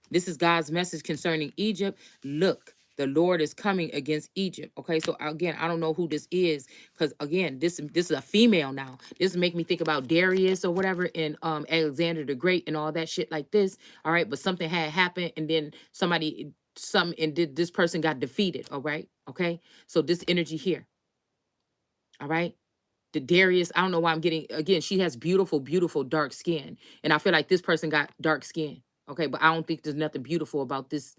This is God's message concerning Egypt. Look, the Lord is coming against Egypt. Okay, so again, I don't know who this is because again, this is a female now. This make me think about Darius or whatever and Alexander the Great and all that shit like this. All right, but something had happened and then some and did this person got defeated. All right, okay. So this energy here. All right. The Darius, I don't know why I'm getting again, she has beautiful, beautiful dark skin. And I feel like this person got dark skin. Okay, but I don't think there's nothing beautiful about this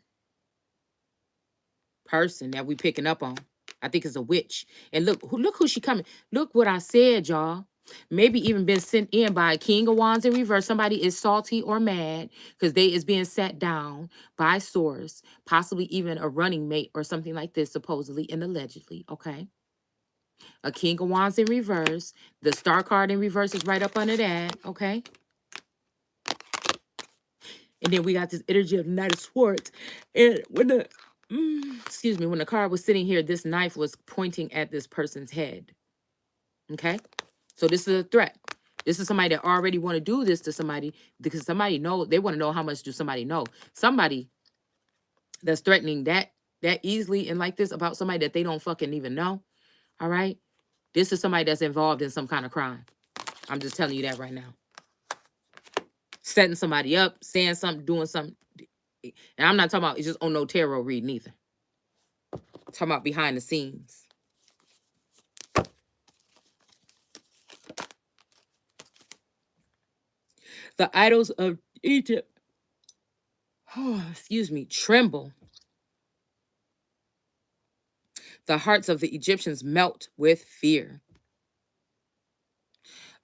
person that we picking up on. I think it's a witch. And look who she coming. Look what I said, y'all. Maybe even been sent in by a king of wands in reverse. Somebody is salty or mad because they is being sat down by source, possibly even a running mate or something like this, supposedly and allegedly. Okay. A king of wands in reverse. The star card in reverse is right up under that. Okay. And then we got this energy of the Knight of Swords. And when the excuse me, when the card was sitting here, this knife was pointing at this person's head. Okay. So this is a threat. This is somebody that already want to do this to somebody because somebody know they want to know how much do somebody know. Somebody that's threatening that easily and like this about somebody that they don't fucking even know. All right. This is somebody that's involved in some kind of crime. I'm just telling you that right now. setting somebody up, saying something, doing something. And I'm not talking about it's just on no tarot reading either. I'm talking about behind the scenes. The idols of Egypt, oh, excuse me, tremble. The hearts of the Egyptians melt with fear.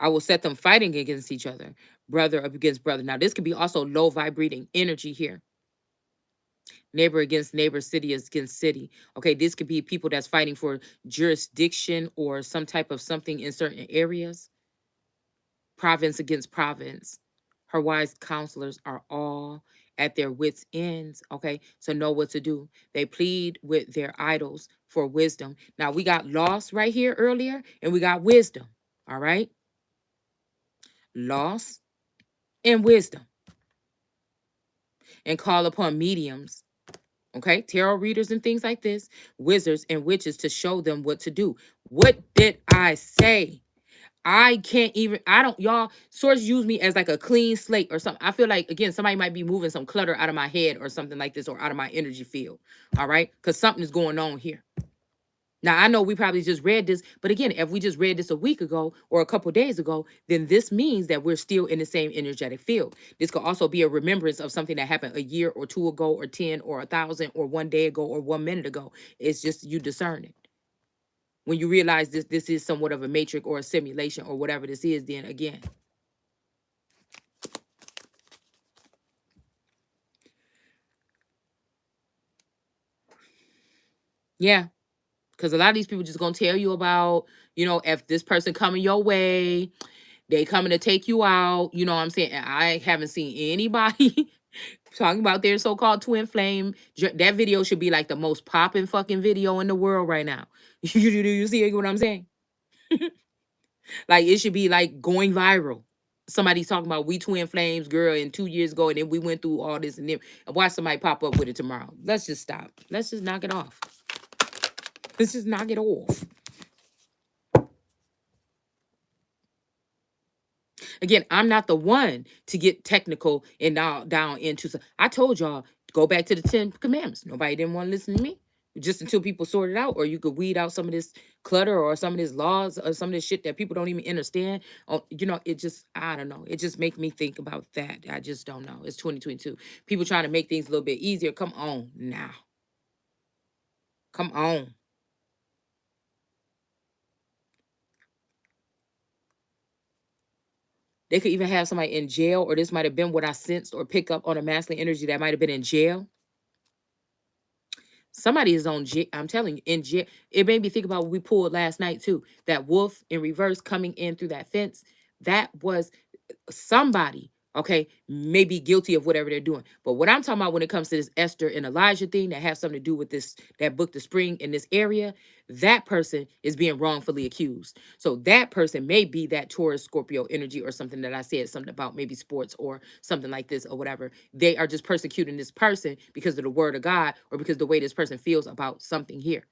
I will set them fighting against each other, brother up against brother. Now, this could be also low vibrating energy here. Neighbor against neighbor, city against city. Okay, this could be people that's fighting for jurisdiction or some type of something in certain areas. Province against province. Her wise counselors are all at their wits' ends, okay, to know what to do. They plead with their idols for wisdom. Now, we got loss right here earlier, and we got wisdom, all right? Loss and wisdom. And call upon mediums, okay, tarot readers and things like this, wizards and witches to show them what to do. What did I say? I can't even, I don't, y'all, source use me as like a clean slate or something. I feel like, again, somebody might be moving some clutter out of my head or something like this or out of my energy field. All right. Because something is going on here. Now, I know we probably just read this, but again, if we just read this a week ago or a couple days ago, then this means that we're still in the same energetic field. This could also be a remembrance of something that happened a year or two ago or 10 or 1,000 or 1 day ago or 1 minute ago. It's just you discerning. When you realize this is somewhat of a matrix or a simulation or whatever this is, then again. Yeah. Because a lot of these people just gonna tell you about, if this person coming your way, they coming to take you out. You know what I'm saying? And I haven't seen anybody talking about their so-called twin flame. That video should be like the most popping fucking video in the world right now. You see what I'm saying? Like it should be like going viral. Somebody's talking about we twin flames, girl, and 2 years ago, and then we went through all this, and then watch somebody pop up with it tomorrow. Let's just stop. Let's just knock it off. Let's just knock it off. Again, I'm not the one to get technical and now down into. I told y'all, go back to the 10 Commandments. Nobody didn't want to listen to me. Just until people sort it out, or you could weed out some of this clutter or some of these laws or some of this shit that people don't even understand. Oh, it just, I don't know. It just make me think about that. I just don't know. It's 2022. People trying to make things a little bit easier. Come on now. Come on. They could even have somebody in jail, or this might have been what I sensed or pick up on a masculine energy that might have been in jail. Somebody is on jail. I'm telling you, in jail. It made me think about what we pulled last night too. That wolf in reverse coming in through that fence. That was somebody, okay, may be guilty of whatever they're doing. But what I'm talking about when it comes to this Esther and Elijah thing that have something to do with that book, The Spring, in this area, that person is being wrongfully accused. So that person may be that Taurus Scorpio energy or something that I said something about, maybe sports or something like this or whatever. They are just persecuting this person because of the word of God or because the way this person feels about something here.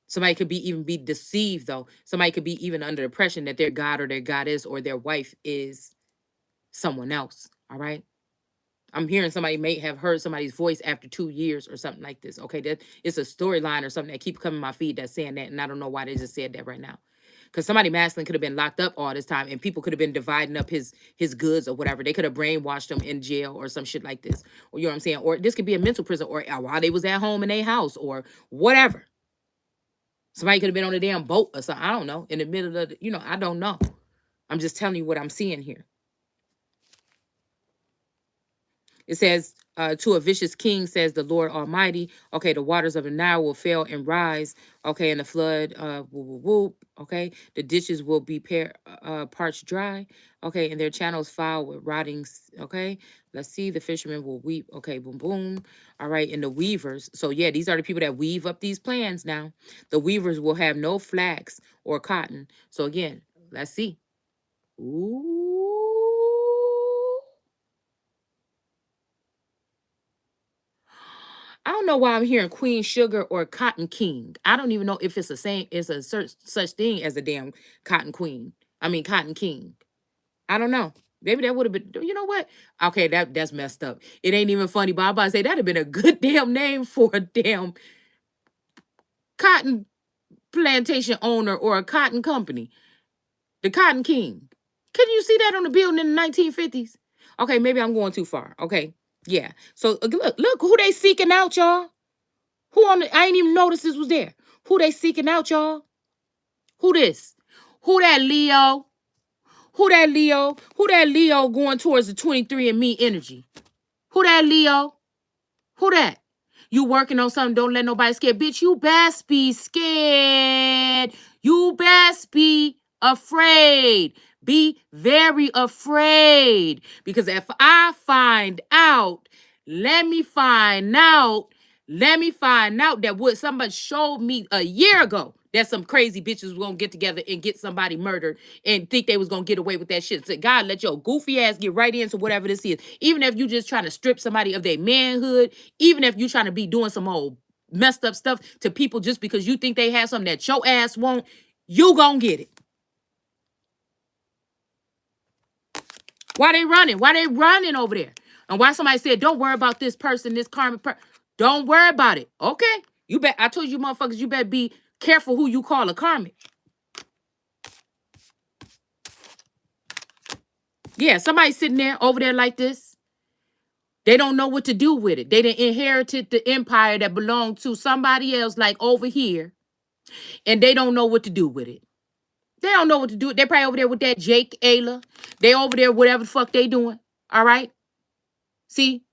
Somebody could even be deceived, though. Somebody could be even under the impression that their God or their goddess or their wife is someone else. All right. I'm hearing somebody may have heard somebody's voice after 2 years or something like this. Okay, that it's a storyline or something that keep coming my feed that's saying that, and I don't know why they just said that right now. Because somebody masculine could have been locked up all this time, and people could have been dividing up his goods or whatever. They could have brainwashed him in jail or some shit like this. Or you know what I'm saying? Or this could be a mental prison, or while they was at home in their house, or whatever. Somebody could have been on a damn boat or something. I don't know. In the middle of I don't know. I'm just telling you what I'm seeing here. It says, to a vicious king, says the Lord Almighty. Okay, the waters of the Nile will fail and rise. Okay, and the flood, whoop, whoop, whoop. Okay, the ditches will be parched dry. Okay, and their channels foul with rotting. Okay, let's see. The fishermen will weep. Okay, boom, boom. All right, and the weavers. So yeah, these are the people that weave up these plans now. The weavers will have no flax or cotton. So again, let's see. Ooh. I don't know why I'm hearing Queen Sugar or Cotton King. I don't even know if it's the same. It's a such thing as a damn Cotton Queen. I mean Cotton King. I don't know. Maybe that would have been, you know what? Okay, that's messed up. It ain't even funny, but I'm about to say that'd have been a good damn name for a damn cotton plantation owner or a cotton company. The Cotton King. Can you see that on the building in the 1950s? Okay, maybe I'm going too far. Okay. Yeah. So look who they seeking out, y'all. Who on the, I ain't even noticed this was there. Who they seeking out, y'all? Who this? Who that Leo? Who that Leo? Who that Leo going towards the 23andMe energy? Who that Leo? Who that? You working on something, don't let nobody scared. Bitch, you best be scared. You best be afraid. Be very afraid. Because if I find out, let me find out, let me find out that what somebody showed me a year ago, that some crazy bitches was gonna get together and get somebody murdered and think they was gonna get away with that shit. So God, let your goofy ass get right into whatever this is. Even if you just trying to strip somebody of their manhood, even if you trying to be doing some old messed up stuff to people just because you think they have something that your ass won't, you gonna get it. Why they running? Why they running over there? And why somebody said, don't worry about this person, this karmic person. Don't worry about it. Okay. You bet. I told you motherfuckers, you better be careful who you call a karmic. Yeah, somebody sitting there over there like this. They don't know what to do with it. They done inherited the empire that belonged to somebody else, like over here, and they don't know what to do with it. They don't know what to do. They probably over there with that Jake Ayla. They over there, whatever the fuck they doing. All right. See,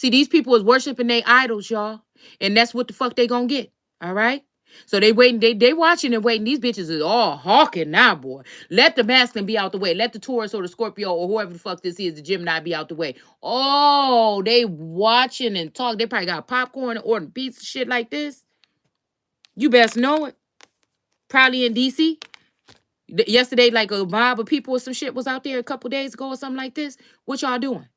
these people is worshiping their idols, y'all, and that's what the fuck they gonna get. All right. So they waiting, they watching and waiting. These bitches is all hawking now, boy. Let the masculine be out the way. Let the Taurus or the Scorpio or whoever the fuck this is, the Gemini, be out the way. Oh, they watching and talk. They probably got popcorn and ordering pizza, shit like this. You best know it. Probably in DC. Yesterday, like a mob of people or some shit was out there a couple days ago or something like this. What y'all doing?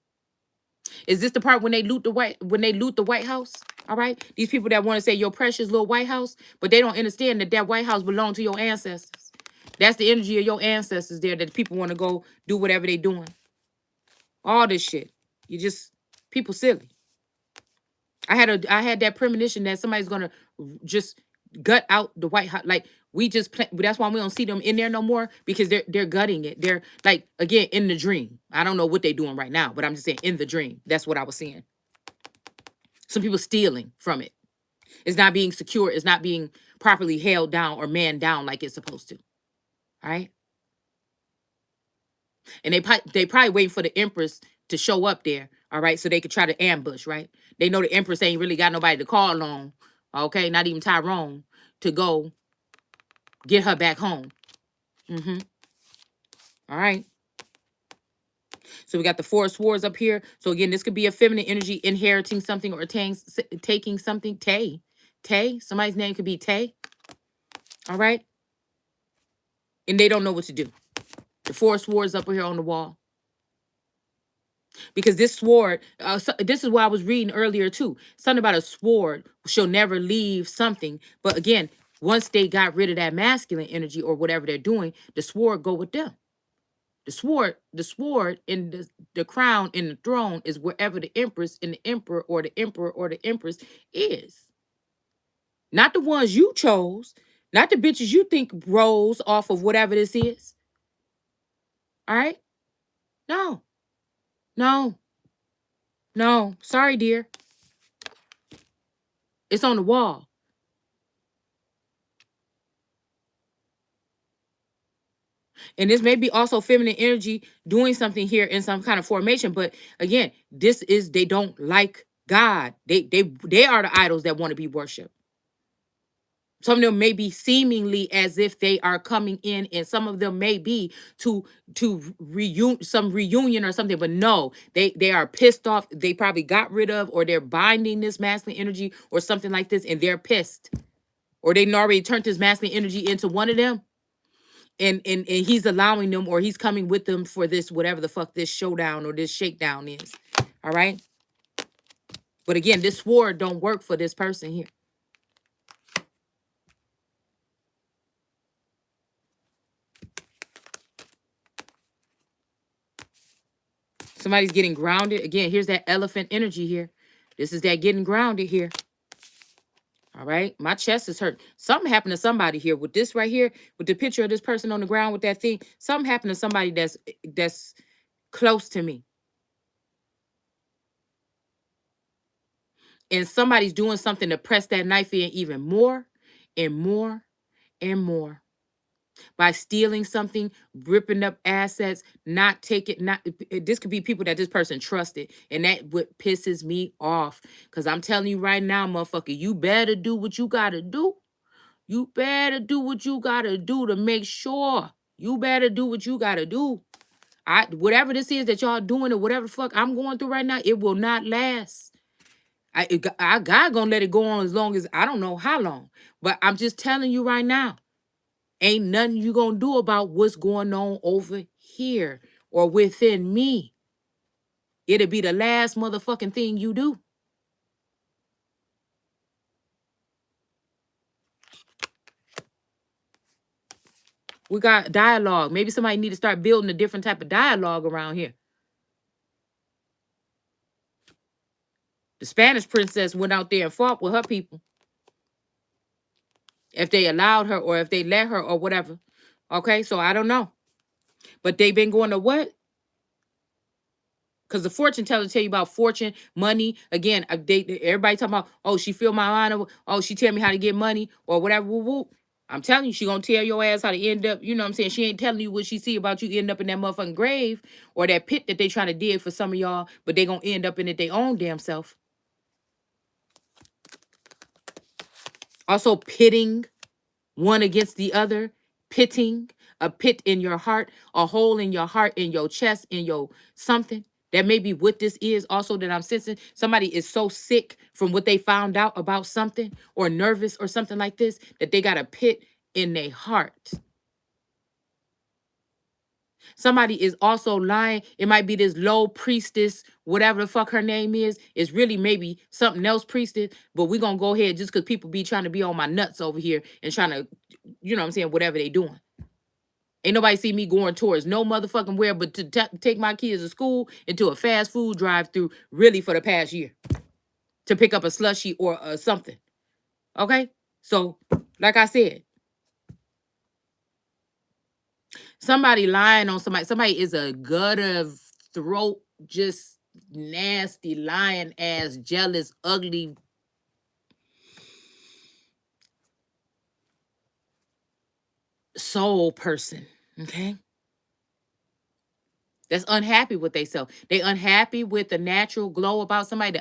Is this the part when they loot the White House? All right. These people that want to say your precious little White House, but they don't understand that White House belonged to your ancestors. That's the energy of your ancestors there that people want to go do whatever they doing. All this shit. You just people silly. I had that premonition that somebody's gonna just gut out the White House. Like we just that's why we don't see them in there no more, because they're gutting it. They're like, again, in the dream. I don't know what they're doing right now, but I'm just saying in the dream. That's what I was seeing. Some people stealing from it. It's not being secure. It's not being properly held down or manned down like it's supposed to. All right. And they probably waiting for the Empress to show up there. All right. So they could try to ambush. Right. They know the Empress ain't really got nobody to call on. Okay. Not even Tyrone to go get her back home. All right. So we got the Four of Swords up here. So again, this could be a feminine energy inheriting something or taking something. Tay. Somebody's name could be Tay. All right. And they don't know what to do. The Four of Swords up here on the wall. Because this sword, this is what I was reading earlier too. Something about a sword shall never leave something. But again, once they got rid of that masculine energy or whatever they're doing, the sword go with them. The sword in the crown and the throne is wherever the Empress and the Emperor or the Emperor or the Empress is. Not the ones you chose. Not the bitches you think rose off of whatever this is. All right? No. Sorry, dear. It's on the wall. And this may be also feminine energy doing something here in some kind of formation. But again, they don't like God. They are the idols that want to be worshipped. Some of them may be seemingly as if they are coming in, and some of them may be to reunion or something. But no, they are pissed off. They probably got rid of, or they're binding this masculine energy or something like this, and they're pissed. Or they already turned this masculine energy into one of them. And he's allowing them, or he's coming with them for this, whatever the fuck this showdown or this shakedown is. All right. But again, this sword don't work for this person here. Somebody's getting grounded. Again, here's that elephant energy here. This is that getting grounded here. All right. My chest is hurt. Something happened to somebody here with this right here, with the picture of this person on the ground with that thing. Something happened to somebody that's close to me. And somebody's doing something to press that knife in even more and more and more. By stealing something, ripping up assets, not taking, not this could be people that this person trusted. And that what pisses me off. Because I'm telling you right now, motherfucker, you better do what you gotta do. You better do what you gotta do to make sure. You better do what you gotta do. Whatever this is that y'all doing or whatever the fuck I'm going through right now, it will not last. God gonna let it go on as long as I don't know how long. But I'm just telling you right now. Ain't nothing you gonna do about what's going on over here or within me. It'll be the last motherfucking thing you do. We got dialogue. Maybe somebody need to start building a different type of dialogue around here. The Spanish princess went out there and fought with her people. If they allowed her or if they let her or whatever. Okay, so I don't know. But they've been going to what? Because the fortune teller tell you about fortune, money. Again, everybody talking about, oh, she feel my mind. Oh, she tell me how to get money or whatever. Woo, woo. I'm telling you, she gonna tell your ass how to end up. You know what I'm saying? She ain't telling you what she see about you end up in that motherfucking grave or that pit that they trying to dig for some of y'all, but they gonna end up in it their own damn self. Also pitting one against the other, pitting, a pit in your heart, a hole in your heart, in your chest, in your something. That may be what this is also that I'm sensing. Somebody is so sick from what they found out about something or nervous or something like this that they got a pit in their heart. Somebody is also lying. It might be this low priestess, whatever the fuck her name is. It's really maybe something else priestess, but we're going to go ahead just because people be trying to be on my nuts over here and trying to, you know what I'm saying, whatever they doing. Ain't nobody see me going towards no motherfucking where but to take my kids to school into a fast food drive-through really for the past year to pick up a slushie or something. Okay? So, like I said, somebody lying on somebody. Somebody is a gutter throat, just nasty, lying ass, jealous, ugly soul person. Okay? That's unhappy with themselves. They unhappy with the natural glow about somebody.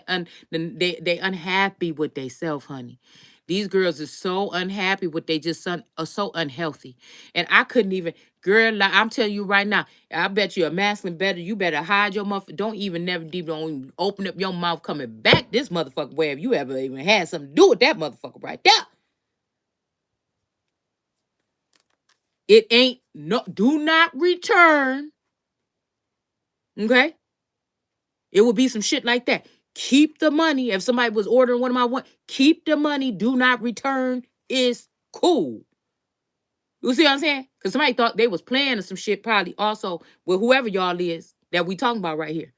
They unhappy with themselves, honey. These girls are so unhappy with they just are so unhealthy. And I couldn't even, girl, like, I'm telling you right now, I bet you a masculine better. You better hide your mouth. Don't even never deep don't open up your mouth coming back this motherfucker way if you ever even had something to do with that motherfucker right there. It ain't no do not return. Okay? It would be some shit like that. Keep the money. If somebody was ordering one of my keep the money. Do not return. Is cool. You see what I'm saying? Because somebody thought they was playing some shit probably also with whoever y'all is that we talking about right here.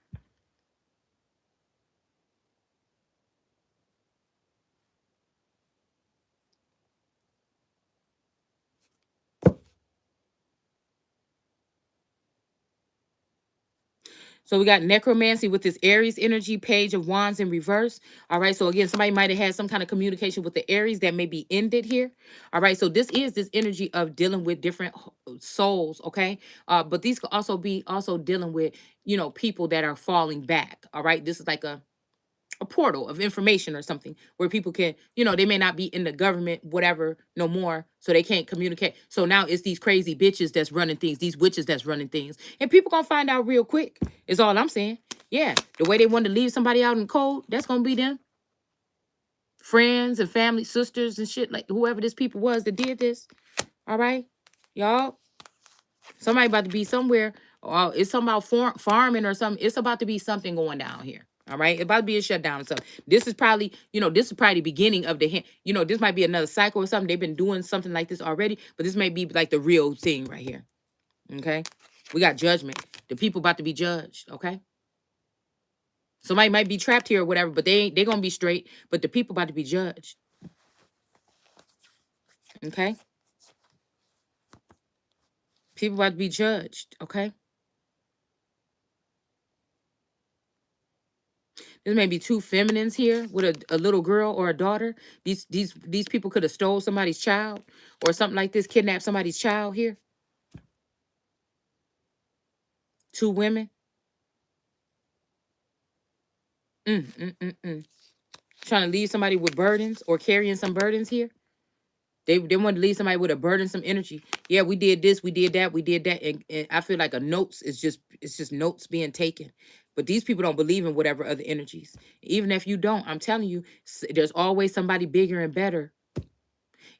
So we got necromancy with this Aries energy, page of wands in reverse. All right. So again, somebody might have had some kind of communication with the Aries that may be ended here. All right. So this is this energy of dealing with different souls. Okay. But these could also be also dealing with, you know, people that are falling back. All right. This is like a portal of information or something where people can, you know, they may not be in the government, whatever, no more, so they can't communicate. So now it's these crazy bitches that's running things, these witches that's running things, and people gonna find out real quick. Is all I'm saying. Yeah, the way they want to leave somebody out in the cold, that's gonna be them. Friends and family, sisters and shit, like whoever this people was that did this. All right, y'all. Somebody about to be somewhere. It's something about farming or something. It's about to be something going down here. All right. It's about to be a shutdown or something. This is probably, you know, this is probably the beginning of the, you know, this might be another cycle or something. They've been doing something like this already, but this may be like the real thing right here. Okay. We got judgment. The people about to be judged. Okay. Somebody might be trapped here or whatever, but they're gonna be straight. But the people about to be judged. Okay? People about to be judged. Okay? There may be two feminines here with a little girl or a daughter. These people could have stole somebody's child or something like this, kidnapped somebody's child here. Two women. Mm, mm, mm, mm. Trying to leave somebody with burdens or carrying some burdens here. They want to leave somebody with a burdensome energy. Yeah, we did this, we did that, we did that, and I feel like a notes is just it's just notes being taken. But these people don't believe in whatever other energies. Even if you don't, I'm telling you, there's always somebody bigger and better.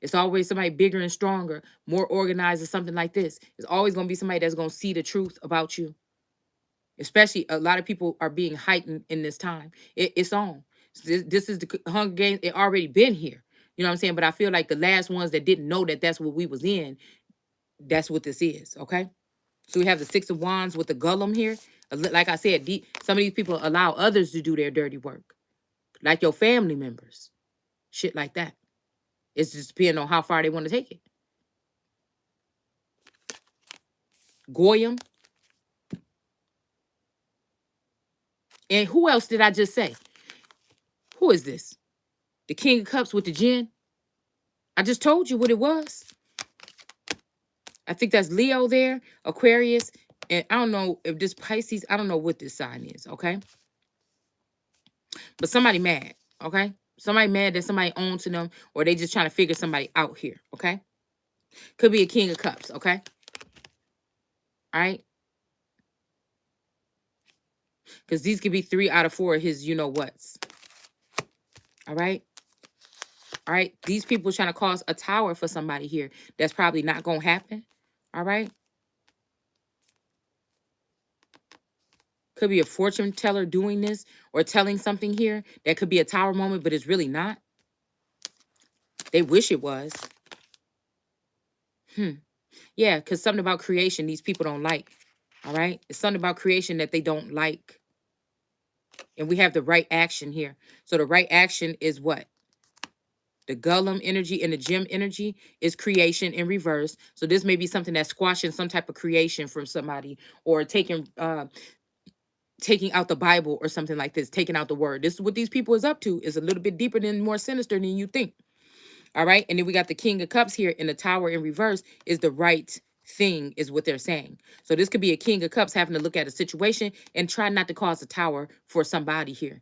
It's always somebody bigger and stronger, more organized, or something like this. It's always gonna be somebody that's gonna see the truth about you. Especially a lot of people are being heightened in this time. It's on. This is the Hunger Games. It already been here. You know what I'm saying? But I feel like the last ones that didn't know that that's what we was in, that's what this is. Okay. So we have the Six of Wands with the Gollum here. Like I said, some of these people allow others to do their dirty work, like your family members, shit like that. It's just depending on how far they want to take it. Goyim. And who else did I just say? Who is this? The King of Cups with the Jinn? I just told you what it was. I think that's Leo there, Aquarius, and I don't know if this Pisces, I don't know what this sign is, okay? But somebody mad, okay? Somebody mad that somebody owns to them, or they just trying to figure somebody out here, okay? Could be a King of Cups, okay? All right? Because these could be 3 out of 4 of his you-know-whats. All right? All right? These people trying to cause a tower for somebody here. That's probably not going to happen. All right? Could be a fortune teller doing this or telling something here. That could be a tower moment, but it's really not. They wish it was. Yeah, because something about creation these people don't like. All right? It's something about creation that they don't like. And we have the right action here. So the right action is what? The Gollum energy and the Gem energy is creation in reverse. So this may be something that's squashing some type of creation from somebody or taking out the Bible or something like this, taking out the word. This is what these people is up to. Is a little bit deeper than more sinister than you think. All right. And then we got the King of Cups here in the Tower in reverse is the right thing is what they're saying. So this could be a King of Cups having to look at a situation and try not to cause a tower for somebody here.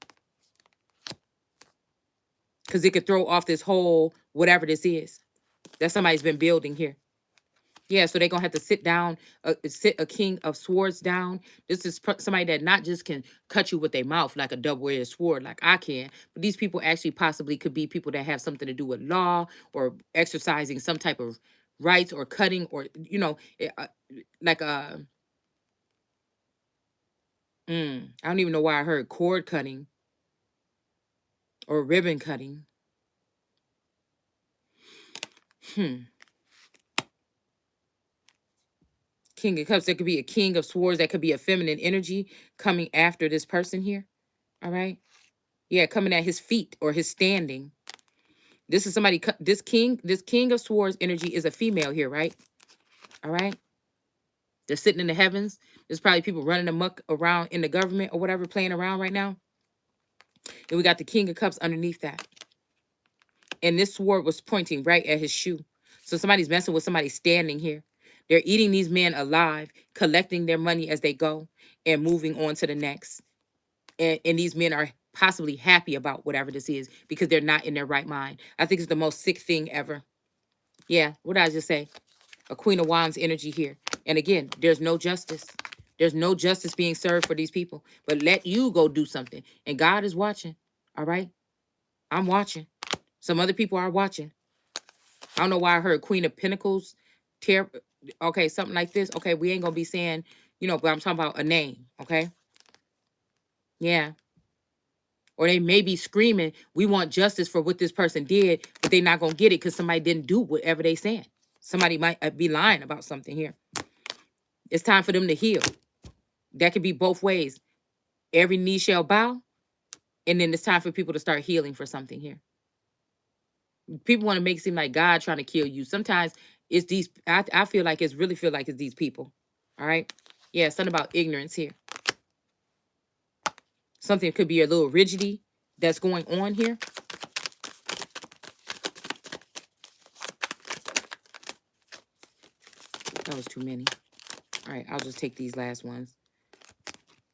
Because it could throw off this whole whatever this is that somebody's been building here. Yeah, so they're going to have to sit down, sit a King of Swords down. This is somebody that not just can cut you with their mouth like a double-edged sword like I can, but these people actually possibly could be people that have something to do with law or exercising some type of rights or cutting or, you know, like I don't even know why I heard cord cutting or ribbon cutting. King of Cups, there could be a King of Swords, that could be a feminine energy coming after this person here. All right. Yeah, coming at his feet or his standing. This is somebody, this King of Swords energy is a female here, right? All right. They're sitting in the heavens. There's probably people running amok around in the government or whatever, playing around right now. And we got the King of Cups underneath that. And this sword was pointing right at his shoe. So somebody's messing with somebody standing here. They're eating these men alive, collecting their money as they go and moving on to the next. And these men are possibly happy about whatever this is because they're not in their right mind. I think it's the most sick thing ever. Yeah, what did I just say? A Queen of Wands energy here. And again, there's no justice. There's no justice being served for these people. But let you go do something. And God is watching. All right? I'm watching. Some other people are watching. I don't know why I heard Queen of Pentacles. Okay, something like this. Okay, we ain't going to be saying, you know, but I'm talking about a name. Okay? Yeah. Or they may be screaming, we want justice for what this person did, but they're not going to get it because somebody didn't do whatever they saying. Somebody might be lying about something here. It's time for them to heal. That could be both ways. Every knee shall bow, And then it's time for people to start healing for something here. People want to make it seem like God trying to kill you. Sometimes it's these, I feel like it's really feel like it's these people. All right. Yeah, something about ignorance here. Something could be a little rigidity that's going on here. That was too many. All right, I'll just take these last ones.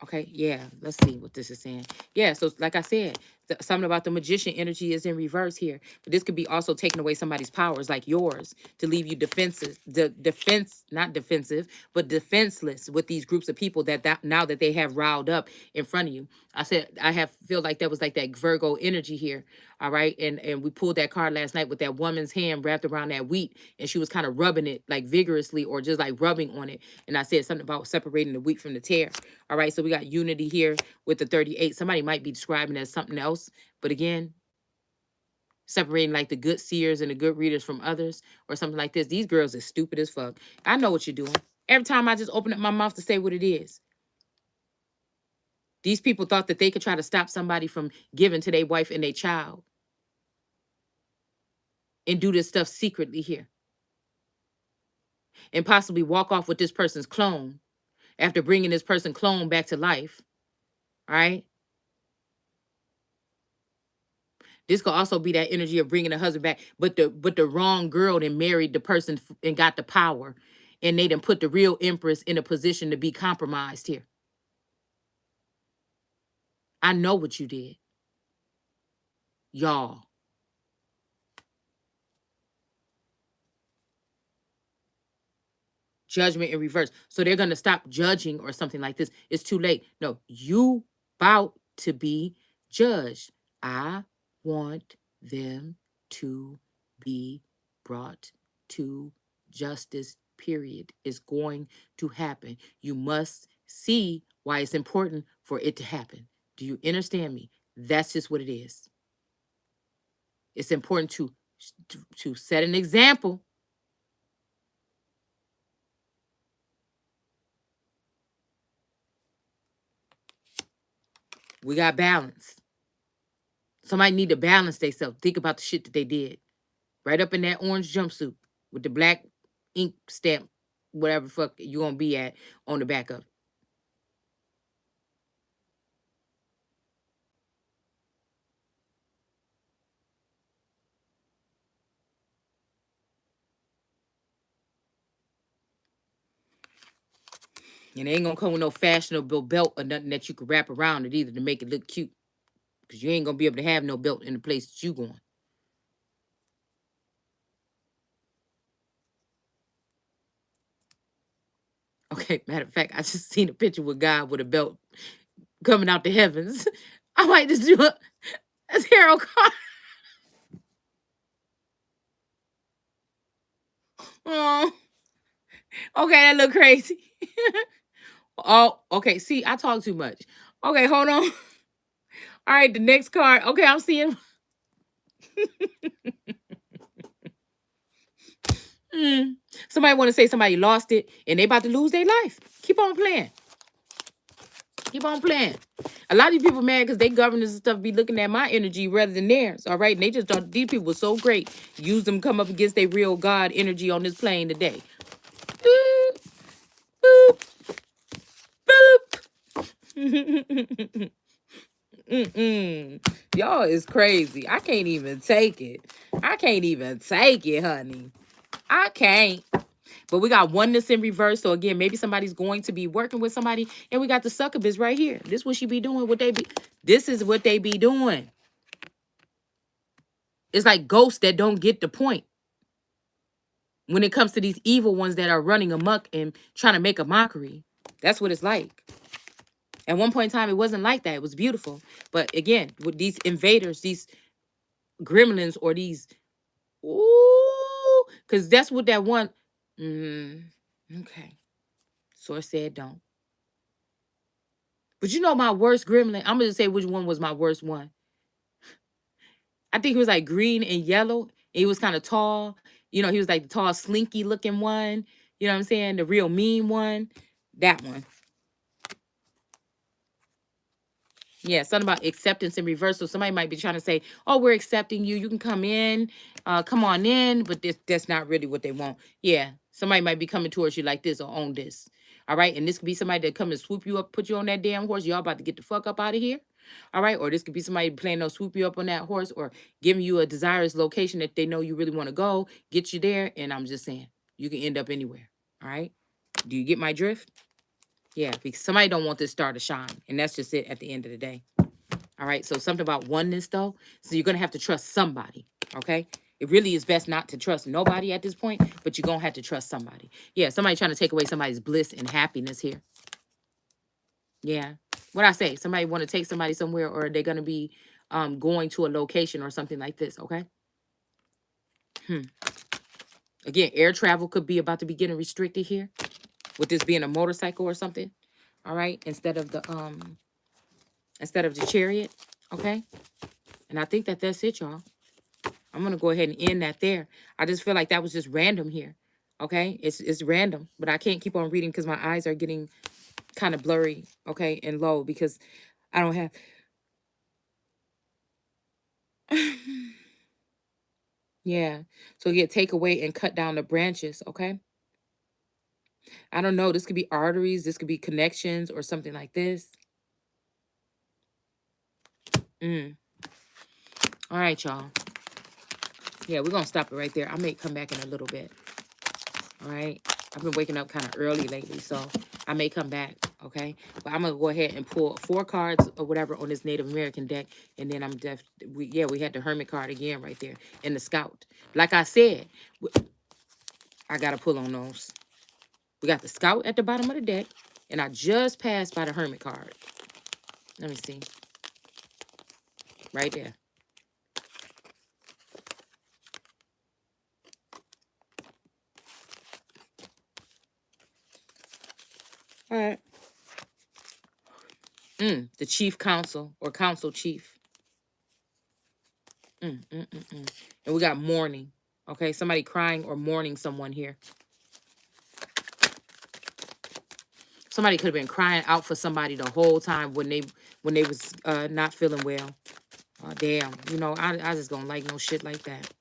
Okay, yeah, let's see what this is saying. Yeah, so like I said, something about the magician energy is in reverse here. But this could be also taking away somebody's powers, like yours, to leave you defensive, not defensive, but defenseless with these groups of people that now that they have riled up in front of you. I said feel like that was like that Virgo energy here. All right. And we pulled that card last night with that woman's hand wrapped around that wheat, and she was kind of rubbing it like vigorously or just like rubbing on it. And I said something about separating the wheat from the tare. All right. So we got unity here with the 38. Somebody might be describing it as something else. But again, separating like the good seers and the good readers from others or something like this. These girls are stupid as fuck. I know what you're doing. Every time I just open up my mouth to say what it is. These people thought that they could try to stop somebody from giving to their wife and their child and do this stuff secretly here. And possibly walk off with this person's clone after bringing this person's clone back to life. All right. This could also be that energy of bringing the husband back, but the wrong girl then married the person and got the power, and they done put the real empress in a position to be compromised here. I know what you did, y'all. Judgment in reverse. So they're gonna stop judging or something like this. It's too late. No, you about to be judged. I want them to be brought to justice, period. Is going to happen. You must see why it's important for it to happen. Do you understand me? That's just what it is. It's important to set an example. We got balance. Somebody need to balance themselves. Think about the shit that they did. Right up in that orange jumpsuit with the black ink stamp, whatever fuck you gonna be at on the back of it. And they ain't gonna come with no fashionable belt or nothing that you could wrap around it either to make it look cute. Because you ain't gonna be able to have no belt in the place that you going. Okay, matter of fact, I just seen a picture with God with a belt coming out the heavens. I might just do a tarot card. Oh, okay, that look crazy. Oh, okay. See, I talk too much. Okay, hold on. All right, the next card. Okay, I'm seeing. Somebody want to say somebody lost it and they about to lose their life. Keep on playing. Keep on playing. A lot of these people mad because they governors and stuff be looking at my energy rather than theirs. All right. And they just thought these people were so great. Use them come up against their real God energy on this plane today. Boop, boop, boop. Y'all is crazy. I can't even take it. I can't even take it, honey. I can't. But we got oneness in reverse. So again, maybe somebody's going to be working with somebody. And we got the succubus right here. This is what she be doing. This is what they be doing. It's like ghosts that don't get the point. When it comes to these evil ones that are running amok and trying to make a mockery. That's what it's like. At one point in time, it wasn't like that. It was beautiful. But again, with these invaders, these gremlins or these, ooh, because that's what that one, okay. Source said don't. But you know my worst gremlin? I'm going to say which one was my worst one. I think he was like green and yellow. He was kind of tall. You know, he was like the tall, slinky looking one. You know what I'm saying? The real mean one. That one. Yeah, something about acceptance and reversal. Somebody might be trying to say, "Oh, we're accepting you. You can come in, come on in," but that's not really what they want. Yeah, somebody might be coming towards you like this or on this. All right, and this could be somebody that come and swoop you up, put you on that damn horse. Y'all about to get the fuck up out of here. All right, or this could be somebody planning on swoop you up on that horse or giving you a desirous location that they know you really want to go, get you there. And I'm just saying, you can end up anywhere. All right, do you get my drift? Yeah, because somebody don't want this star to shine, and that's just it at the end of the day. All right. So something about oneness though. So you're gonna have to trust somebody. Okay. It really is best not to trust nobody at this point, but you're gonna have to trust somebody. Yeah, somebody trying to take away somebody's bliss and happiness here. Yeah. What I say? Somebody want to take somebody somewhere, or they're gonna be going to a location or something like this. Okay. Hmm. Again, air travel could be about to be getting restricted here, with this being a motorcycle or something. All right, instead of the chariot. Okay. And I think that that's it, y'all. I'm gonna go ahead and end that there. I just feel like that was just random here. Okay, it's random, but I can't keep on reading because my eyes are getting kind of blurry. Okay, and low because I don't have. Yeah, so yeah, take away and cut down the branches. Okay, I don't know. This could be arteries. This could be connections or something like this. Mm. All right, y'all. Yeah, we're gonna stop it right there. I may come back in a little bit. All right. I've been waking up kind of early lately, so I may come back. Okay. But I'm going to go ahead and pull 4 cards or whatever on this Native American deck. And then we had the Hermit card again right there and the Scout. Like I said, I got to pull on those. We got the Scout at the bottom of the deck. And I just passed by the Hermit card. Let me see. Right there. All right. The Chief Counsel or Council Chief. And we got mourning. Okay, somebody crying or mourning someone here. Somebody could have been crying out for somebody the whole time when they was not feeling well. Oh damn, you know I just don't like no shit like that.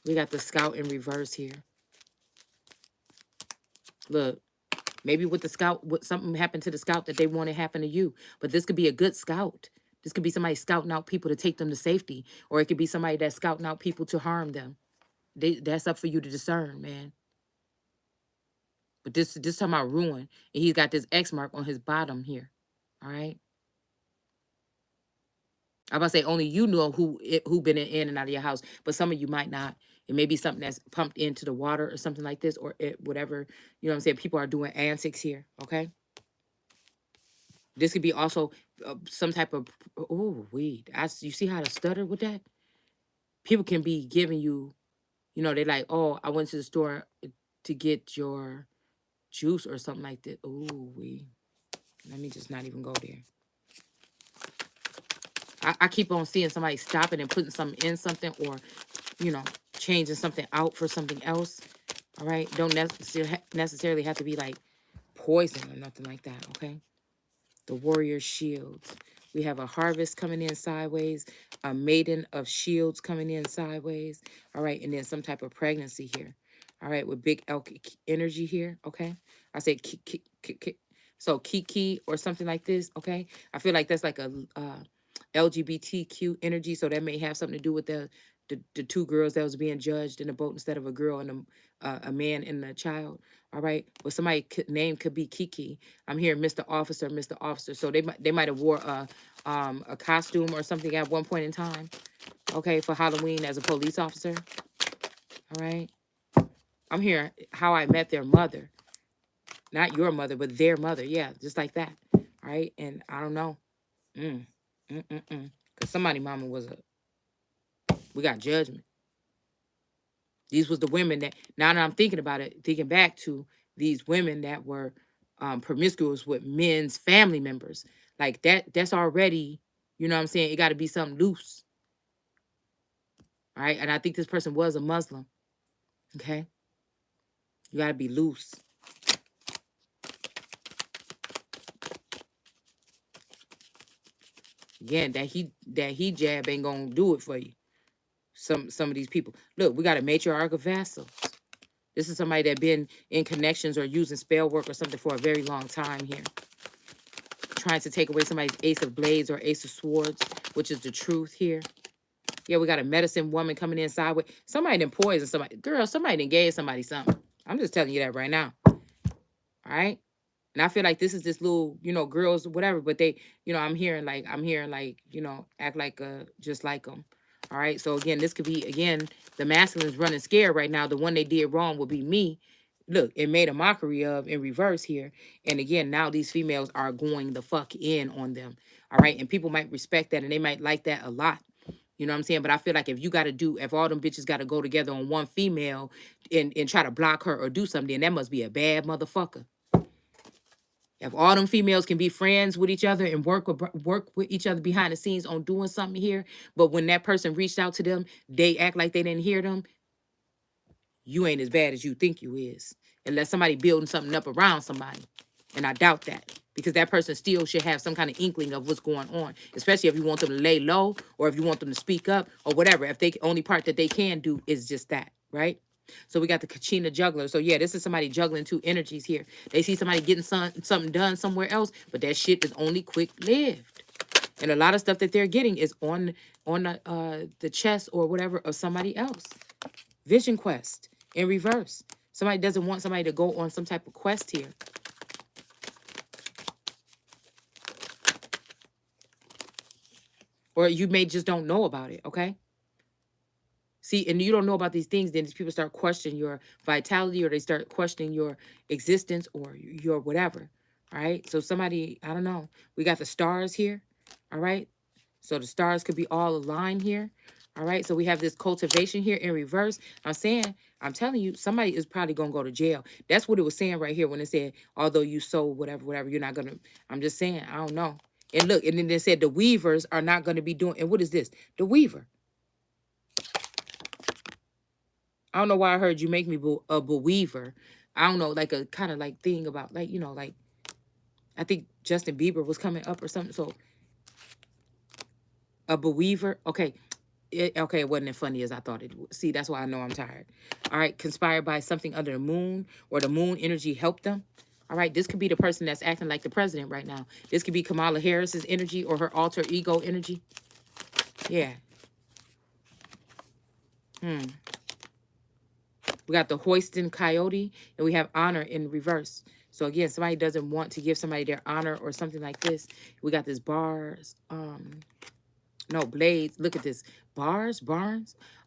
We got the Scout in reverse here. Look, maybe with the Scout, something happened to the Scout that they wanted happen to you. But this could be a good Scout. This could be somebody scouting out people to take them to safety, or it could be somebody that's scouting out people to harm them. That's up for you to discern, man. But this talking about ruin, and he's got this X mark on his bottom here. All right. I'm about to say only you know who been in and out of your house, but some of you might not. It may be something that's pumped into the water or something like this, or whatever. You know what I'm saying? People are doing antics here. Okay. This could be also some type of weed. You see how to stutter with that? People can be giving you, they like, oh, I went to the store to get your juice or something like that. Ooh, we. Let me just not even go there. I keep on seeing somebody stopping and putting something in something, or changing something out for something else. All right, don't necessarily have to be like poison or nothing like that. Okay. The warrior shields. We have a harvest coming in sideways, a maiden of shields coming in sideways. All right, and then some type of pregnancy here. All right, with big elk energy here. Okay, I said so Kiki or something like this. Okay, I feel like that's like a LGBTQ energy, so that may have something to do with the 2 girls that was being judged in the boat instead of a girl and a man and a child. All right, well, somebody name could be Kiki. I'm hearing Mr. Officer, Mr. Officer. So they might have wore a costume or something at one point in time. Okay, for Halloween as a police officer. All right, I'm hearing how I met their mother, not your mother, but their mother. Yeah, just like that. All right, and I don't know. Because somebody mama was we got judgment. These was the women that, now that I'm thinking about it, thinking back to these women that were promiscuous with men's family members. Like that's already, you know what I'm saying? It got to be something loose. All right. And I think this person was a Muslim. Okay. You got to be loose. Again, that he jab ain't gonna do it for you. Some of these people. Look, we got a matriarch of vassals. This is somebody that been in connections or using spell work or something for a very long time here. Trying to take away somebody's ace of blades or ace of swords, which is the truth here. Yeah, we got a medicine woman coming in sideways. Somebody done poison somebody. Girl, somebody done gave somebody something. I'm just telling you that right now. All right? And I feel like this is this little, girls, whatever, but they, I'm hearing like, act like just like them. All right. So again, this could be again, the masculine's running scared right now. The one they did wrong would be me. Look, it made a mockery of in reverse here. And again, now these females are going the fuck in on them. All right. And people might respect that and they might like that a lot. You know what I'm saying? But I feel like if all them bitches got to go together on one female and try to block her or do something, then that must be a bad motherfucker. If all them females can be friends with each other and work with each other behind the scenes on doing something here, but when that person reached out to them, they act like they didn't hear them, you ain't as bad as you think you is. Unless somebody building something up around somebody. And I doubt that. Because that person still should have some kind of inkling of what's going on. Especially if you want them to lay low or if you want them to speak up or whatever. If they only part that they can do is just that, right? So we got the Kachina juggler. So yeah, this is somebody juggling two energies here. They see somebody getting something done somewhere else, but that shit is only quick-lived. And a lot of stuff that they're getting is on the chest or whatever of somebody else. Vision quest in reverse. Somebody doesn't want somebody to go on some type of quest here. Or you may just don't know about it, okay? See, and you don't know about these things, then people start questioning your vitality or they start questioning your existence or your whatever, all right? So somebody, I don't know. We got the stars here, all right? So the stars could be all aligned here, all right? So we have this cultivation here in reverse. I'm telling you, somebody is probably going to go to jail. That's what it was saying right here when it said, although you sold whatever, you're not going to, I'm just saying, I don't know. And look, and then they said the weavers are not going to be doing, and what is this? The weaver. I don't know why I heard you make me a believer. I don't know, like a kind of like thing about like, like I think Justin Bieber was coming up or something. So a believer. Okay. It wasn't as funny as I thought it would. See, that's why I know I'm tired. All right. Conspired by something under the moon or the moon energy helped them. All right. This could be the person that's acting like the president right now. This could be Kamala Harris's energy or her alter ego energy. Yeah. We got the hoisting coyote, and we have honor in reverse. So again, somebody doesn't want to give somebody their honor or something like this. We got this bars, no, blades. Look at this. Barnes.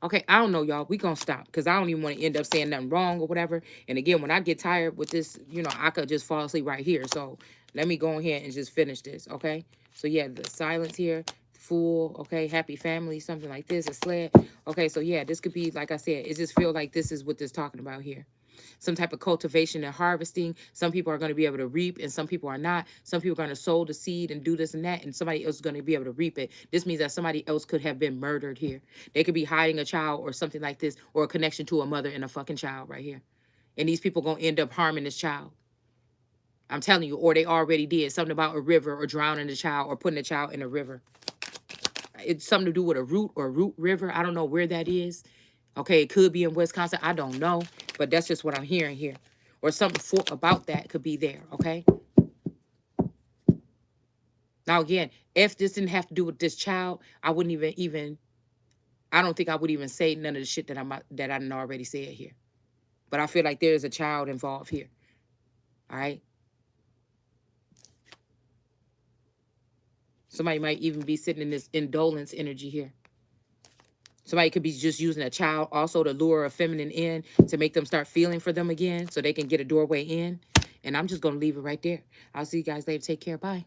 Okay, I don't know, y'all. We gonna stop because I don't even want to end up saying nothing wrong or whatever. And again, when I get tired with this, I could just fall asleep right here. So let me go ahead and just finish this, okay? So yeah, the silence here. Fool, okay, happy family, something like this, a sled. Okay, so yeah, this could be, like I said, it just feel like this is what this talking about here. Some type of cultivation and harvesting. Some people are going to be able to reap and some people are not. Some people are going to sow the seed and do this and that, and somebody else is going to be able to reap it. This means that somebody else could have been murdered here. They could be hiding a child or something like this, or a connection to a mother and a fucking child right here. And these people going to end up harming this child. I'm telling you, or they already did something about a river or drowning the child or putting the child in a river. It's something to do with a root or root river. I don't know where that is. Okay, it could be in Wisconsin. I don't know. But that's just what I'm hearing here. Or something about that could be there, okay? Now, again, if this didn't have to do with this child, I wouldn't even I don't think I would even say none of the shit that I done already said here. But I feel like there's a child involved here. All right? Somebody might even be sitting in this indolence energy here. Somebody could be just using a child also to lure a feminine in to make them start feeling for them again so they can get a doorway in. And I'm just going to leave it right there. I'll see you guys later. Take care. Bye.